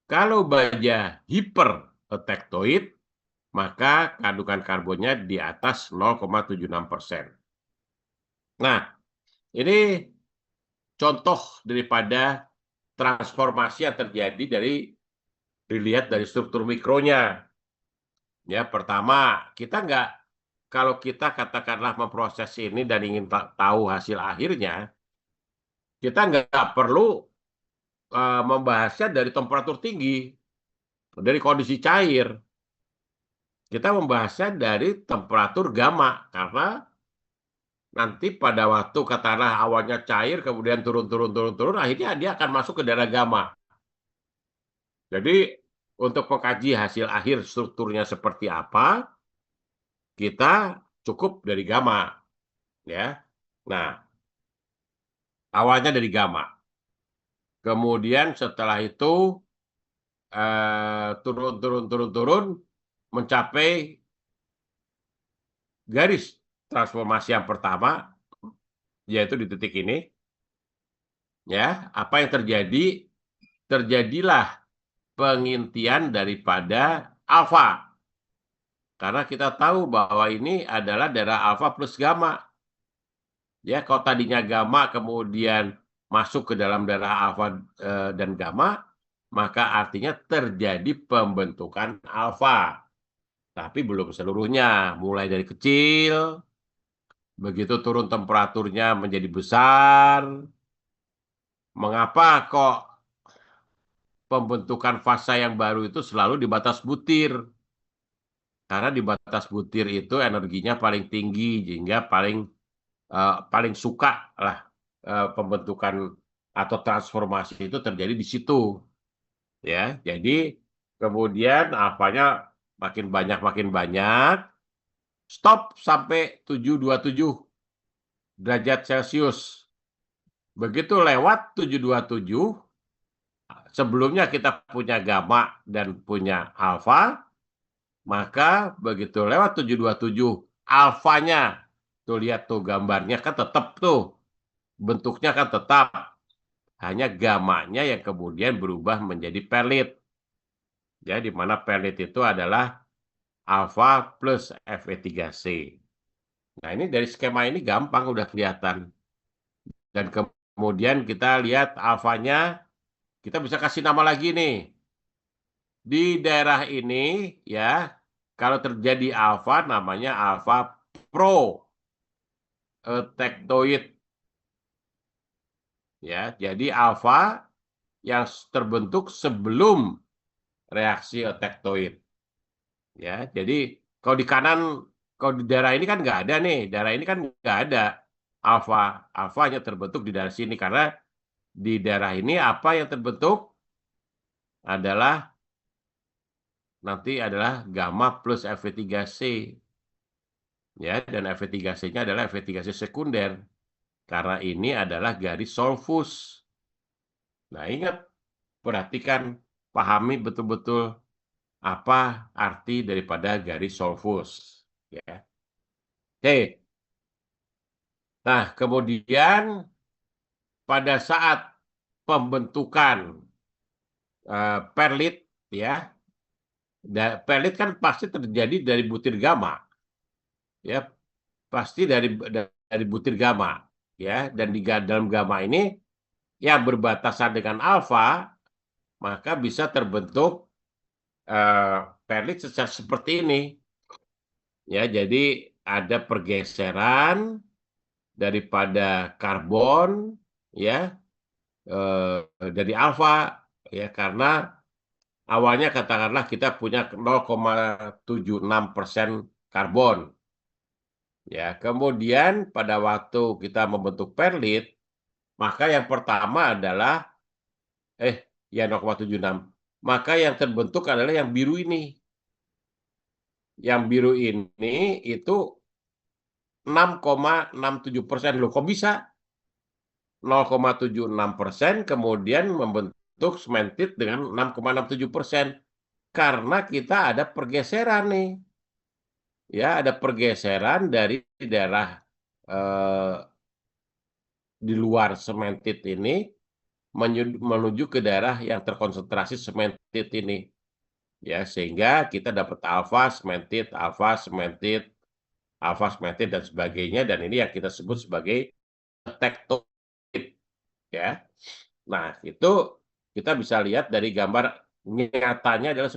Kalau baja hiperetektoid maka kandungan karbonnya di atas 0,76%. Nah, ini contoh daripada transformasi yang terjadi dilihat dari struktur mikronya. Ya, pertama, kalau kita katakanlah memproses ini dan ingin tahu hasil akhirnya, kita nggak perlu membahasnya dari temperatur tinggi, dari kondisi cair. Kita membahasnya dari temperatur gamma, karena nanti pada waktu katakanlah awalnya cair, kemudian turun, akhirnya dia akan masuk ke daerah gamma. Jadi untuk mengkaji hasil akhir strukturnya seperti apa, kita cukup dari gamma, ya. Nah, awalnya dari gamma. Kemudian setelah itu turun, mencapai garis transformasi yang pertama, yaitu di titik ini. Ya, apa yang terjadi? Terjadilah pengintian daripada alfa. Karena kita tahu bahwa ini adalah daerah alfa plus gamma. Ya, kalau tadinya gamma kemudian masuk ke dalam daerah alfa dan gamma, maka artinya terjadi pembentukan alfa. Tapi belum seluruhnya, mulai dari kecil, begitu turun temperaturnya menjadi besar. Mengapa kok pembentukan fasa yang baru itu selalu di batas butir? Karena di batas butir itu energinya paling tinggi, sehingga paling suka lah pembentukan atau transformasi itu terjadi di situ, ya. Jadi kemudian alfanya makin banyak, stop sampai 727 derajat Celcius. Begitu lewat 727, sebelumnya kita punya gamma dan punya alfa, maka begitu lewat 727, alfanya, tuh lihat tuh gambarnya kan tetap tuh, bentuknya kan tetap, hanya gammanya yang kemudian berubah menjadi perlit. Ya, di mana perlit itu adalah alfa plus Fe3C. Nah, ini dari skema ini gampang udah kelihatan. Dan kemudian kita lihat alfanya, kita bisa kasih nama lagi nih. Di daerah ini, ya, kalau terjadi alfa namanya alfa protektoid. Ya, jadi alfa yang terbentuk sebelum reaksi etektoid. Ya, jadi kalau di kanan, kalau di daerah ini kan nggak ada nih, daerah ini kan nggak ada alfa. Alfa hanya terbentuk di daerah sini karena di daerah ini apa yang terbentuk nanti adalah gamma plus Fe3C. Ya, dan Fe3C-nya adalah Fe3C sekunder. Karena ini adalah garis Solfus. Nah, ingat, perhatikan, pahami betul-betul apa arti daripada garis Solfus. Ya. Oke. Nah, kemudian pada saat pembentukan perlit, ya, perlit kan pasti terjadi dari butir gamma, ya, pasti dari butir gamma, ya, dan di dalam gamma ini yang berbatasan dengan alfa, maka bisa terbentuk perlit seperti ini, ya. Jadi ada pergeseran daripada karbon, ya, dari alfa, ya, karena awalnya katakanlah kita punya 0,76% karbon, ya. Kemudian pada waktu kita membentuk perlit, maka yang pertama adalah ya 0,76. Maka yang terbentuk adalah yang biru ini. Yang biru ini itu 6,67%. Loh, kok bisa 0,76% kemudian membentuk sementit dengan 6,67%? Karena kita ada pergeseran nih. Ya, ada pergeseran dari daerah di luar sementit ini menuju ke daerah yang terkonsentrasi sementit ini. Ya, sehingga kita dapat alfa sementit dan sebagainya, dan ini yang kita sebut sebagai tektoid, ya. Nah, itu kita bisa lihat dari gambar nyatanya adalah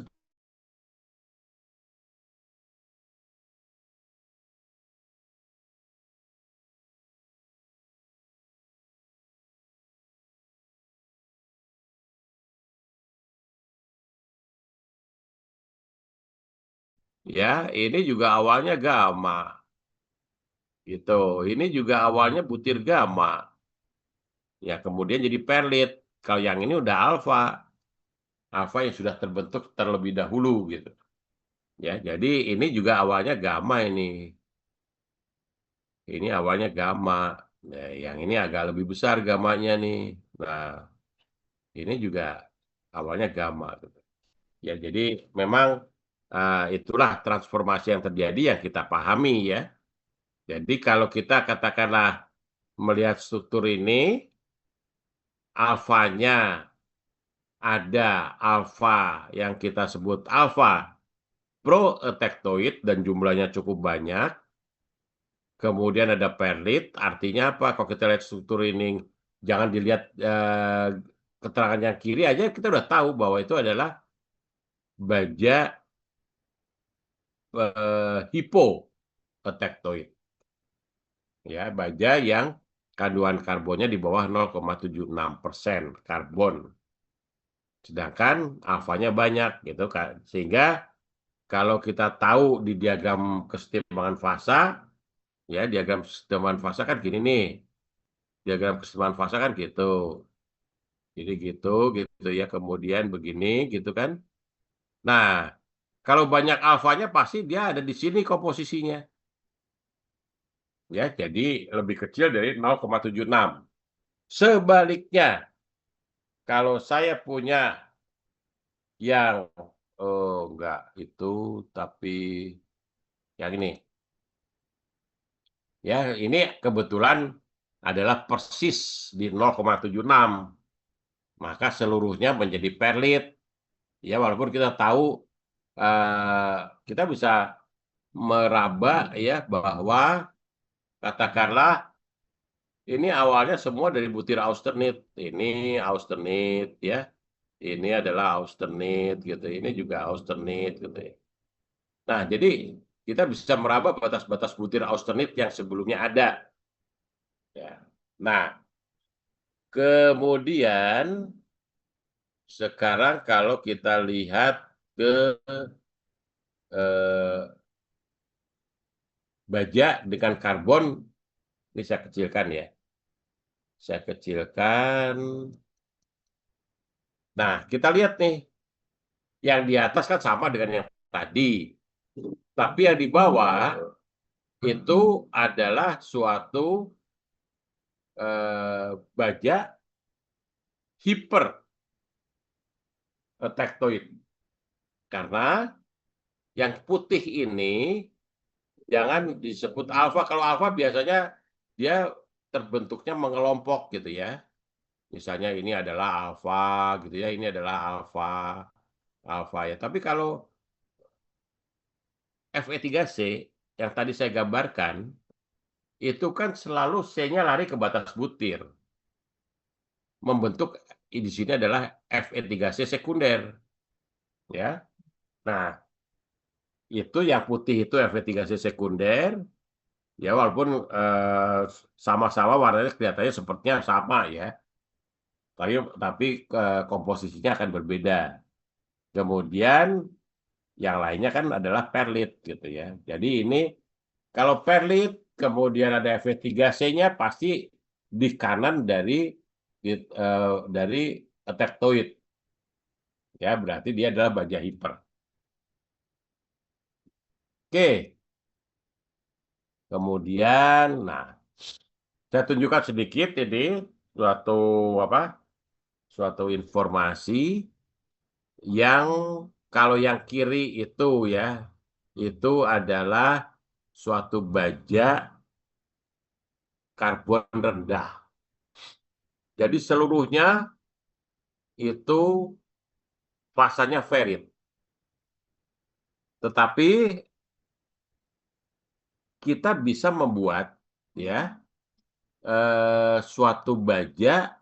ya, ini juga awalnya gamma, gitu. Ini juga awalnya butir gamma, ya, kemudian jadi perlit. Kalau yang ini udah alfa yang sudah terbentuk terlebih dahulu, gitu. Ya, jadi ini juga awalnya gamma ini. Ini awalnya gamma. Nah, yang ini agak lebih besar gamanya nih. Nah, ini juga awalnya gamma, gitu. Ya, jadi memang itulah transformasi yang terjadi yang kita pahami, ya. Jadi kalau kita katakanlah melihat struktur ini, alfanya ada alfa yang kita sebut alfa protektoid dan jumlahnya cukup banyak. Kemudian ada perlit, artinya apa? Kalau kita lihat struktur ini, jangan dilihat keterangan yang kiri aja, kita udah tahu bahwa itu adalah baja hipotektoid, ya, baja yang kandungan karbonnya di bawah 0,76% karbon, sedangkan alfanya banyak, gitu kan. Sehingga kalau kita tahu di diagram kesetimbangan fasa, ya, diagram kesetimbangan fasa kan gini nih, diagram kesetimbangan fasa kan gitu. Jadi gitu, gitu ya. Kemudian begini, gitu kan. Nah, kalau banyak alfanya pasti dia ada di sini komposisinya. Ya, jadi lebih kecil dari 0,76. Sebaliknya, kalau saya punya yang enggak itu, tapi yang ini. Ya, ini kebetulan adalah persis di 0,76. Maka seluruhnya menjadi perlit. Ya, walaupun kita tahu kita bisa meraba, ya, bahwa katakanlah ini awalnya semua dari butir austenit. Ini austenit, ya. Ini adalah austenit, gitu. Ini juga austenit, gitu ya. Nah, jadi kita bisa meraba batas-batas butir austenit yang sebelumnya ada, ya. Nah, kemudian sekarang kalau kita lihat ke eh, baja dengan karbon, ini saya kecilkan, ya. Saya kecilkan. Nah, kita lihat nih, yang di atas kan sama dengan yang tadi. Tapi yang di bawah itu adalah suatu baja hipertektoid. Karena yang putih ini jangan disebut alfa. Kalau alfa biasanya dia terbentuknya mengelompok gitu ya. Misalnya ini adalah alfa gitu ya, ini adalah alfa ya. Tapi kalau Fe3C yang tadi saya gambarkan, itu kan selalu C-nya lari ke batas butir. Membentuk di sini adalah Fe3C sekunder. Ya. Nah, itu yang putih itu Fe3C sekunder. Ya walaupun sama-sama warnanya kelihatannya sepertinya sama ya. Tapi komposisinya akan berbeda. Kemudian yang lainnya kan adalah perlit gitu ya. Jadi ini kalau perlit kemudian ada Fe3C-nya pasti di kanan dari etektoid. Ya, berarti dia adalah baja hiper. Oke. Kemudian nah, saya tunjukkan sedikit ini suatu suatu informasi yang kalau yang kiri itu ya, itu adalah suatu baja karbon rendah. Jadi seluruhnya itu fasanya ferit. Tetapi kita bisa membuat ya suatu baja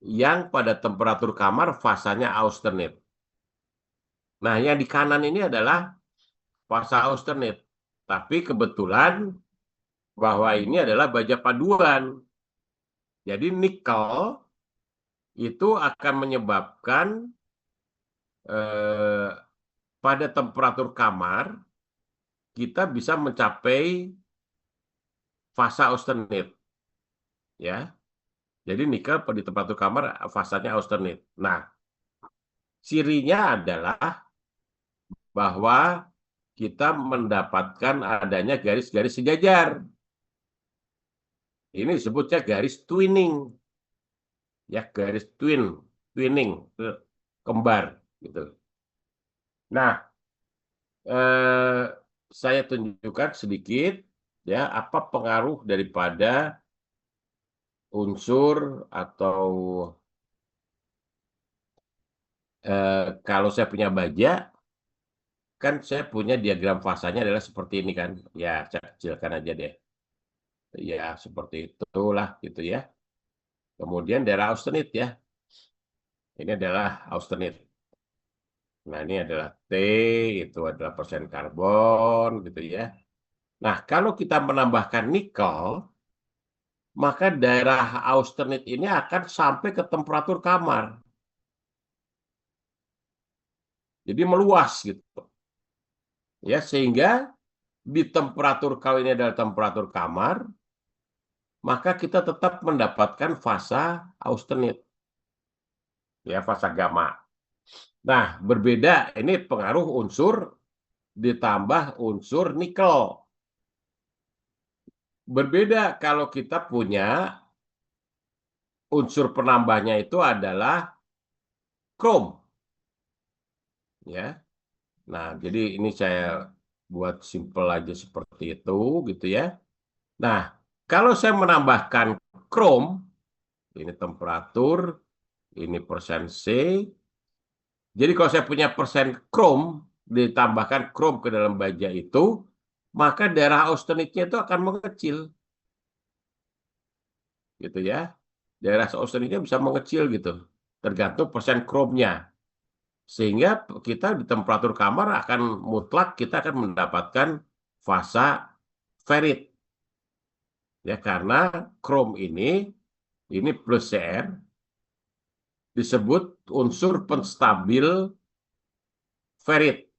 yang pada temperatur kamar fasanya austenit. Nah, yang di kanan ini adalah fasa austenit. Tapi kebetulan bahwa ini adalah baja paduan. Jadi nikel itu akan menyebabkan pada temperatur kamar kita bisa mencapai fasa austenit. Ya. Jadi nikel di temperatur kamar fasanya austenit. Nah, cirinya adalah bahwa kita mendapatkan adanya garis-garis sejajar. Ini disebutnya garis twinning. Ya, garis twinning, kembar gitu. Nah, saya tunjukkan sedikit ya apa pengaruh daripada unsur atau kalau saya punya baja kan saya punya diagram fasanya adalah seperti ini kan. Ya, saya kecilkan aja deh. Ya, seperti itulah gitu ya. Kemudian daerah austenit ya. Ini adalah austenit. Nah, ini adalah T, itu adalah persen karbon gitu ya. Nah, kalau kita menambahkan nikel, maka daerah austenit ini akan sampai ke temperatur kamar. Jadi meluas gitu. Ya, sehingga di temperatur kalau ini adalah temperatur kamar, maka kita tetap mendapatkan fasa austenit. Ya, fasa gamma. Nah, berbeda ini pengaruh unsur ditambah unsur nikel. Berbeda kalau kita punya unsur penambahnya itu adalah krom. Ya. Nah, jadi ini saya buat simpel aja seperti itu gitu ya. Nah, kalau saya menambahkan krom, ini temperatur, ini persen C. Jadi kalau saya punya persen krom, ditambahkan krom ke dalam baja itu, maka daerah austenitnya itu akan mengecil. Gitu ya. Daerah austenitnya bisa mengecil gitu. Tergantung persen kromnya. Sehingga kita di temperatur kamar akan mutlak kita akan mendapatkan fasa ferit. Ya, karena krom ini plus Cr, disebut unsur penstabil ferit.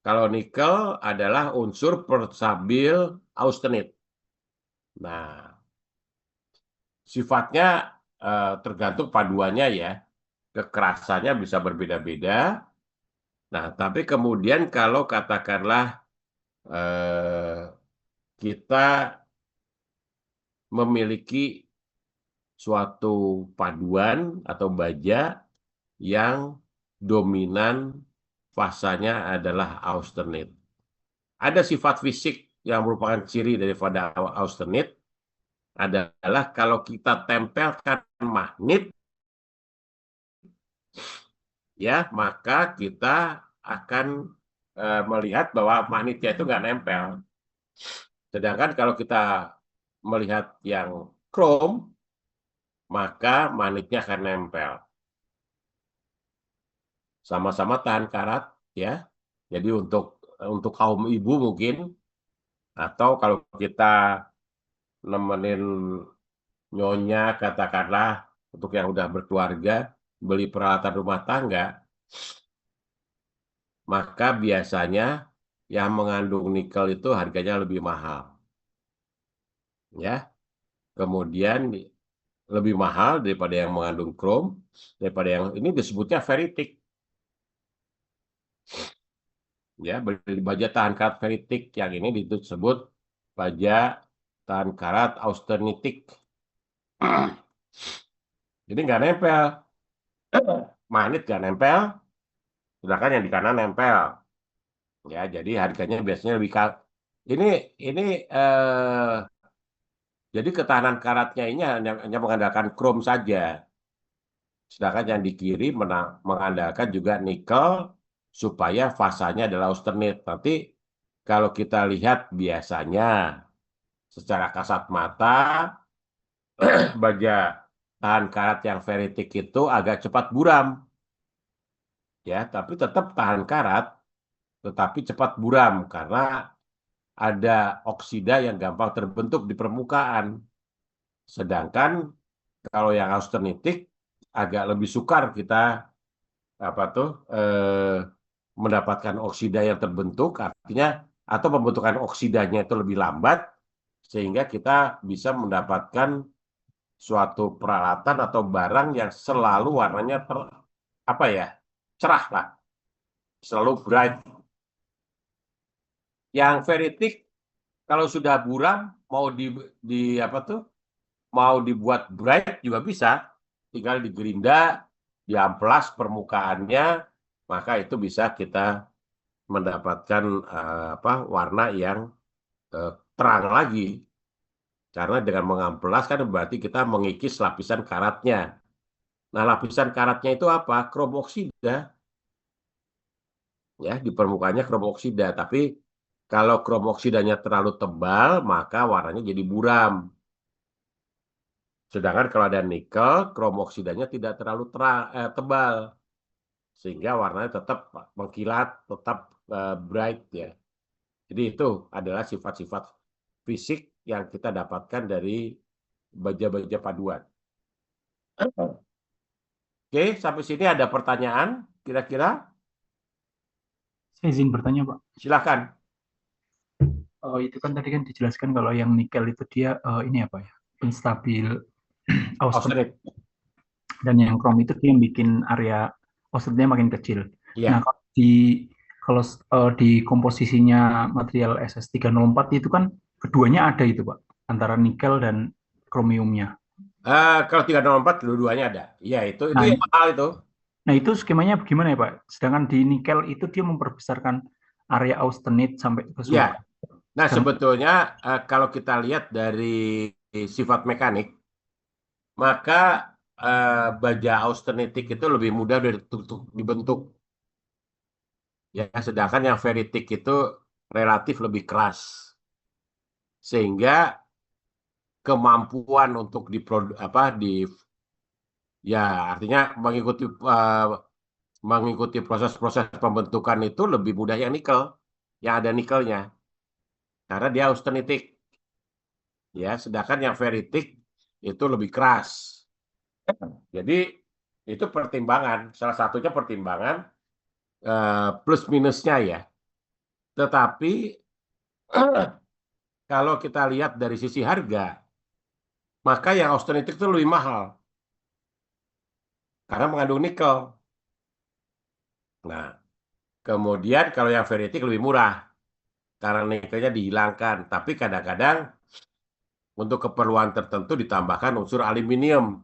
Kalau nikel adalah unsur penstabil austenit. Nah, sifatnya tergantung paduannya ya. Kekerasannya bisa berbeda-beda. Nah, tapi kemudian kalau katakanlah kita memiliki suatu paduan atau baja yang dominan fasanya adalah austenit. Ada sifat fisik yang merupakan ciri daripada austenit adalah kalau kita tempelkan magnet, ya maka kita akan melihat bahwa magnetnya itu nggak nempel. Sedangkan kalau kita melihat yang krom, maka magnetnya akan nempel. Sama-sama tahan karat, ya. Jadi untuk kaum ibu mungkin, atau kalau kita nemenin nyonya katakanlah untuk yang udah berkeluarga beli peralatan rumah tangga, maka biasanya yang mengandung nikel itu harganya lebih mahal, ya. Kemudian lebih mahal daripada yang mengandung krom, daripada yang ini disebutnya ferritik, ya. Baja tahan karat ferritik yang ini disebut baja tahan karat austenitik. Jadi nggak nempel, magnet nggak nempel, sedangkan yang di kanan nempel, ya. Jadi harganya biasanya lebih ini ini jadi ketahanan karatnya ini hanya mengandalkan krom saja, sedangkan yang di kiri mengandalkan juga nikel supaya fasanya adalah austenit. Nanti kalau kita lihat biasanya secara kasat mata baja tahan karat yang ferritik itu agak cepat buram, ya, tapi tetap tahan karat, tetapi cepat buram karena ada oksida yang gampang terbentuk di permukaan. Sedangkan kalau yang austenitik agak lebih sukar kita apa tuh mendapatkan oksida yang terbentuk, artinya atau pembentukan oksidanya itu lebih lambat, sehingga kita bisa mendapatkan suatu peralatan atau barang yang selalu warnanya apa ya, cerah lah, selalu bright. Yang ferritik kalau sudah buram mau di apa tuh, mau dibuat bright juga bisa, tinggal digerinda, diamplas permukaannya, maka itu bisa kita mendapatkan apa warna yang terang lagi. Karena dengan mengamplas kan berarti kita mengikis lapisan karatnya. Nah, lapisan karatnya itu apa? Krom oksida, ya, di permukaannya krom oksida. Tapi kalau krom oksidanya terlalu tebal, maka warnanya jadi buram. Sedangkan kalau ada nikel, krom oksidanya tidak terlalu tebal, sehingga warnanya tetap mengkilat, tetap bright, ya. Jadi itu adalah sifat-sifat fisik yang kita dapatkan dari baja-baja paduan. Oke, sampai sini ada pertanyaan kira-kira? Saya izin bertanya, Pak. Silakan. Oh, itu kan tadi kan dijelaskan kalau yang nikel itu dia ini apa ya? Instabil austenit, Austenit. dan yang krom itu dia yang bikin area austenitnya makin kecil. Iya. Nah, kalau di komposisinya material SS304 itu kan keduanya ada itu, Pak, antara nikel dan kromiumnya. Kalau 304 dua-duanya ada. Iya, itu Nah, yang mahal itu. nah itu skemanya bagaimana ya, Pak? Sedangkan di nikel itu dia memperbesarkan area austenit sampai Iya. keseluruhan. Nah, Dan sebetulnya kalau kita lihat dari sifat mekanik, maka baja austenitik itu lebih mudah untuk dibentuk. Ya, sedangkan yang ferritik itu relatif lebih keras. Sehingga kemampuan untuk ya artinya mengikuti proses-proses pembentukan itu lebih mudah yang nikel, yang ada nikelnya, karena dia austenitik, ya. Sedangkan yang ferritik itu lebih keras. Jadi itu pertimbangan, salah satunya pertimbangan plus minusnya, ya. Tetapi kalau kita lihat dari sisi harga, maka yang austenitik itu lebih mahal karena mengandung nikel. Nah, kemudian kalau yang ferritik lebih murah karena nikelnya dihilangkan, tapi kadang-kadang untuk keperluan tertentu ditambahkan unsur aluminium.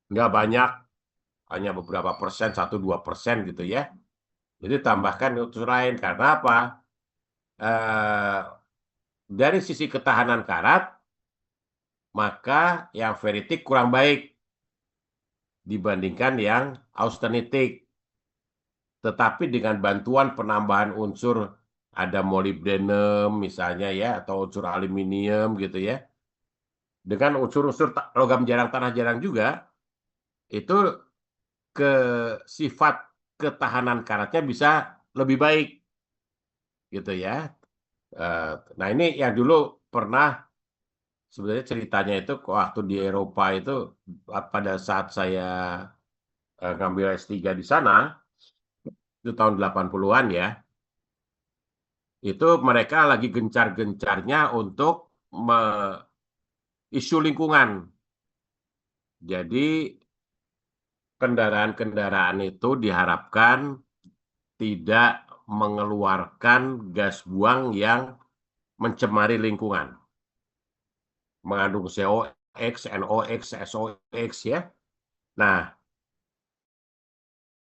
Nggak banyak, hanya beberapa persen, 1-2% gitu, ya. Jadi tambahkan unsur lain. Karena apa? eh, dari sisi ketahanan karat, maka yang ferritik kurang baik dibandingkan yang austenitik. Tetapi dengan bantuan penambahan unsur ada molybdenum misalnya ya, atau unsur aluminium gitu ya, dengan unsur-unsur logam jarang tanah jarang juga, itu ke sifat ketahanan karatnya bisa lebih baik gitu ya. Eh, Nah ini yang dulu pernah sebenarnya ceritanya itu waktu di Eropa itu pada saat saya ngambil S3 di sana itu tahun 80-an ya. Itu mereka lagi gencar-gencarnya untuk isu lingkungan. Jadi kendaraan-kendaraan itu diharapkan tidak mengeluarkan gas buang yang mencemari lingkungan, mengandung COX, NOX, SOX ya. Nah,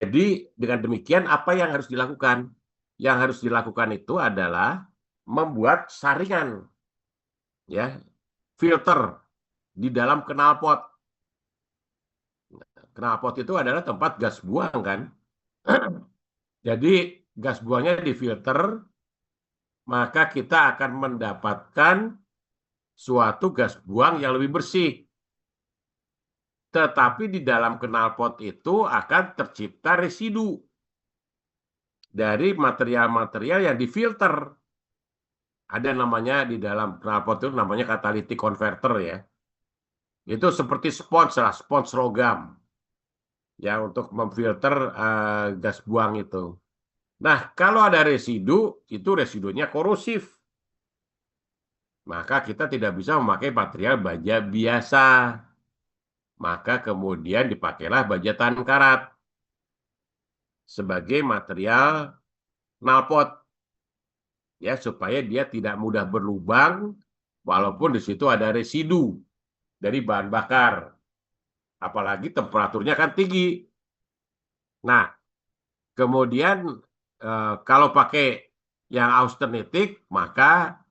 jadi dengan demikian apa yang harus dilakukan? Yang harus dilakukan itu adalah membuat saringan ya, filter di dalam knalpot. Knalpot itu adalah tempat gas buang kan. Jadi gas buangnya difilter, maka kita akan mendapatkan suatu gas buang yang lebih bersih. Tetapi di dalam knalpot itu akan tercipta residu dari material-material yang difilter. Ada namanya di dalam knalpot itu namanya catalytic converter ya. Itu seperti spons lah, spons logam ya untuk memfilter gas buang itu. Nah, kalau ada residu, itu residunya korosif. Maka kita tidak bisa memakai material baja biasa. Maka kemudian dipakailah baja tahan karat sebagai material knalpot ya supaya dia tidak mudah berlubang walaupun di situ ada residu dari bahan bakar. Apalagi temperaturnya kan tinggi. Nah, kemudian kalau pakai yang austenitic maka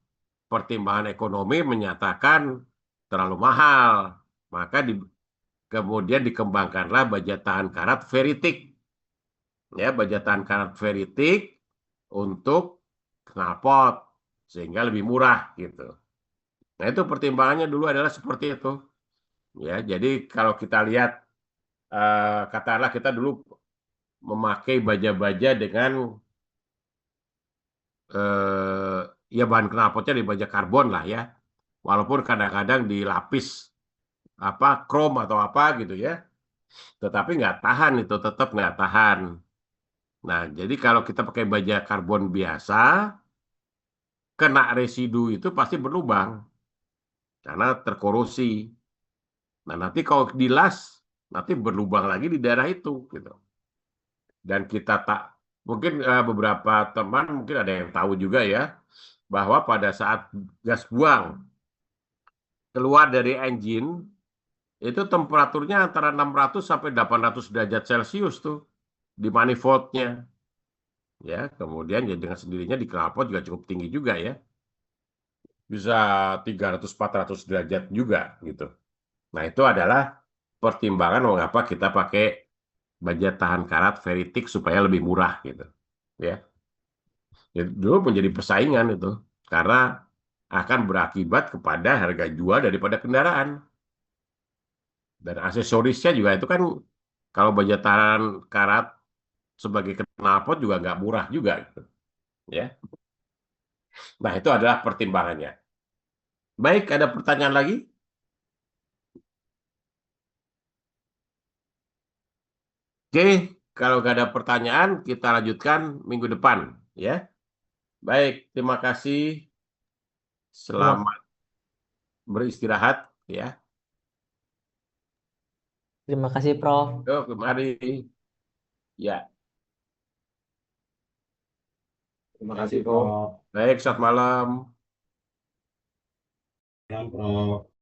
pertimbangan ekonomi menyatakan terlalu mahal. Maka kemudian dikembangkanlah baja tahan karat ferritik. Ya, baja tahan karat ferritik untuk knalpot sehingga lebih murah gitu. Nah, itu pertimbangannya dulu adalah seperti itu. Ya, jadi kalau kita lihat katakanlah kita dulu memakai baja-baja dengan eh, ya bahan knalpotnya di baja karbon lah ya. Walaupun kadang-kadang dilapis apa krom atau apa gitu ya. Tetapi nggak tahan itu tetap nggak tahan. Nah, jadi kalau kita pakai baja karbon biasa, kena residu itu pasti berlubang karena terkorosi. Nah, nanti kalau dilas, nanti berlubang lagi di daerah itu, gitu. Dan kita tak, mungkin beberapa teman mungkin ada yang tahu juga ya, bahwa pada saat gas buang keluar dari engine, itu temperaturnya antara 600 sampai 800 derajat Celcius tuh di manifoldnya. Ya, kemudian ya dengan sendirinya di knalpot juga cukup tinggi juga ya. Bisa 300-400 derajat juga gitu. Nah, itu adalah pertimbangan mengapa kita pakai baja tahan karat ferritik supaya lebih murah gitu. Ya. Jadi dulu menjadi persaingan itu karena akan berakibat kepada harga jual daripada kendaraan. Dan aksesorisnya juga itu kan kalau baja tahan karat sebagai knalpot juga nggak murah juga gitu. Ya. Nah, itu adalah pertimbangannya. Baik, ada pertanyaan lagi? Oke, kalau nggak ada pertanyaan, kita lanjutkan minggu depan. Ya, baik. Terima kasih. Terima, Selamat beristirahat. Ya, terima kasih, Prof. yuk kemari. Ya, Terima kasih, Prof. baik. Selamat malam. Prof.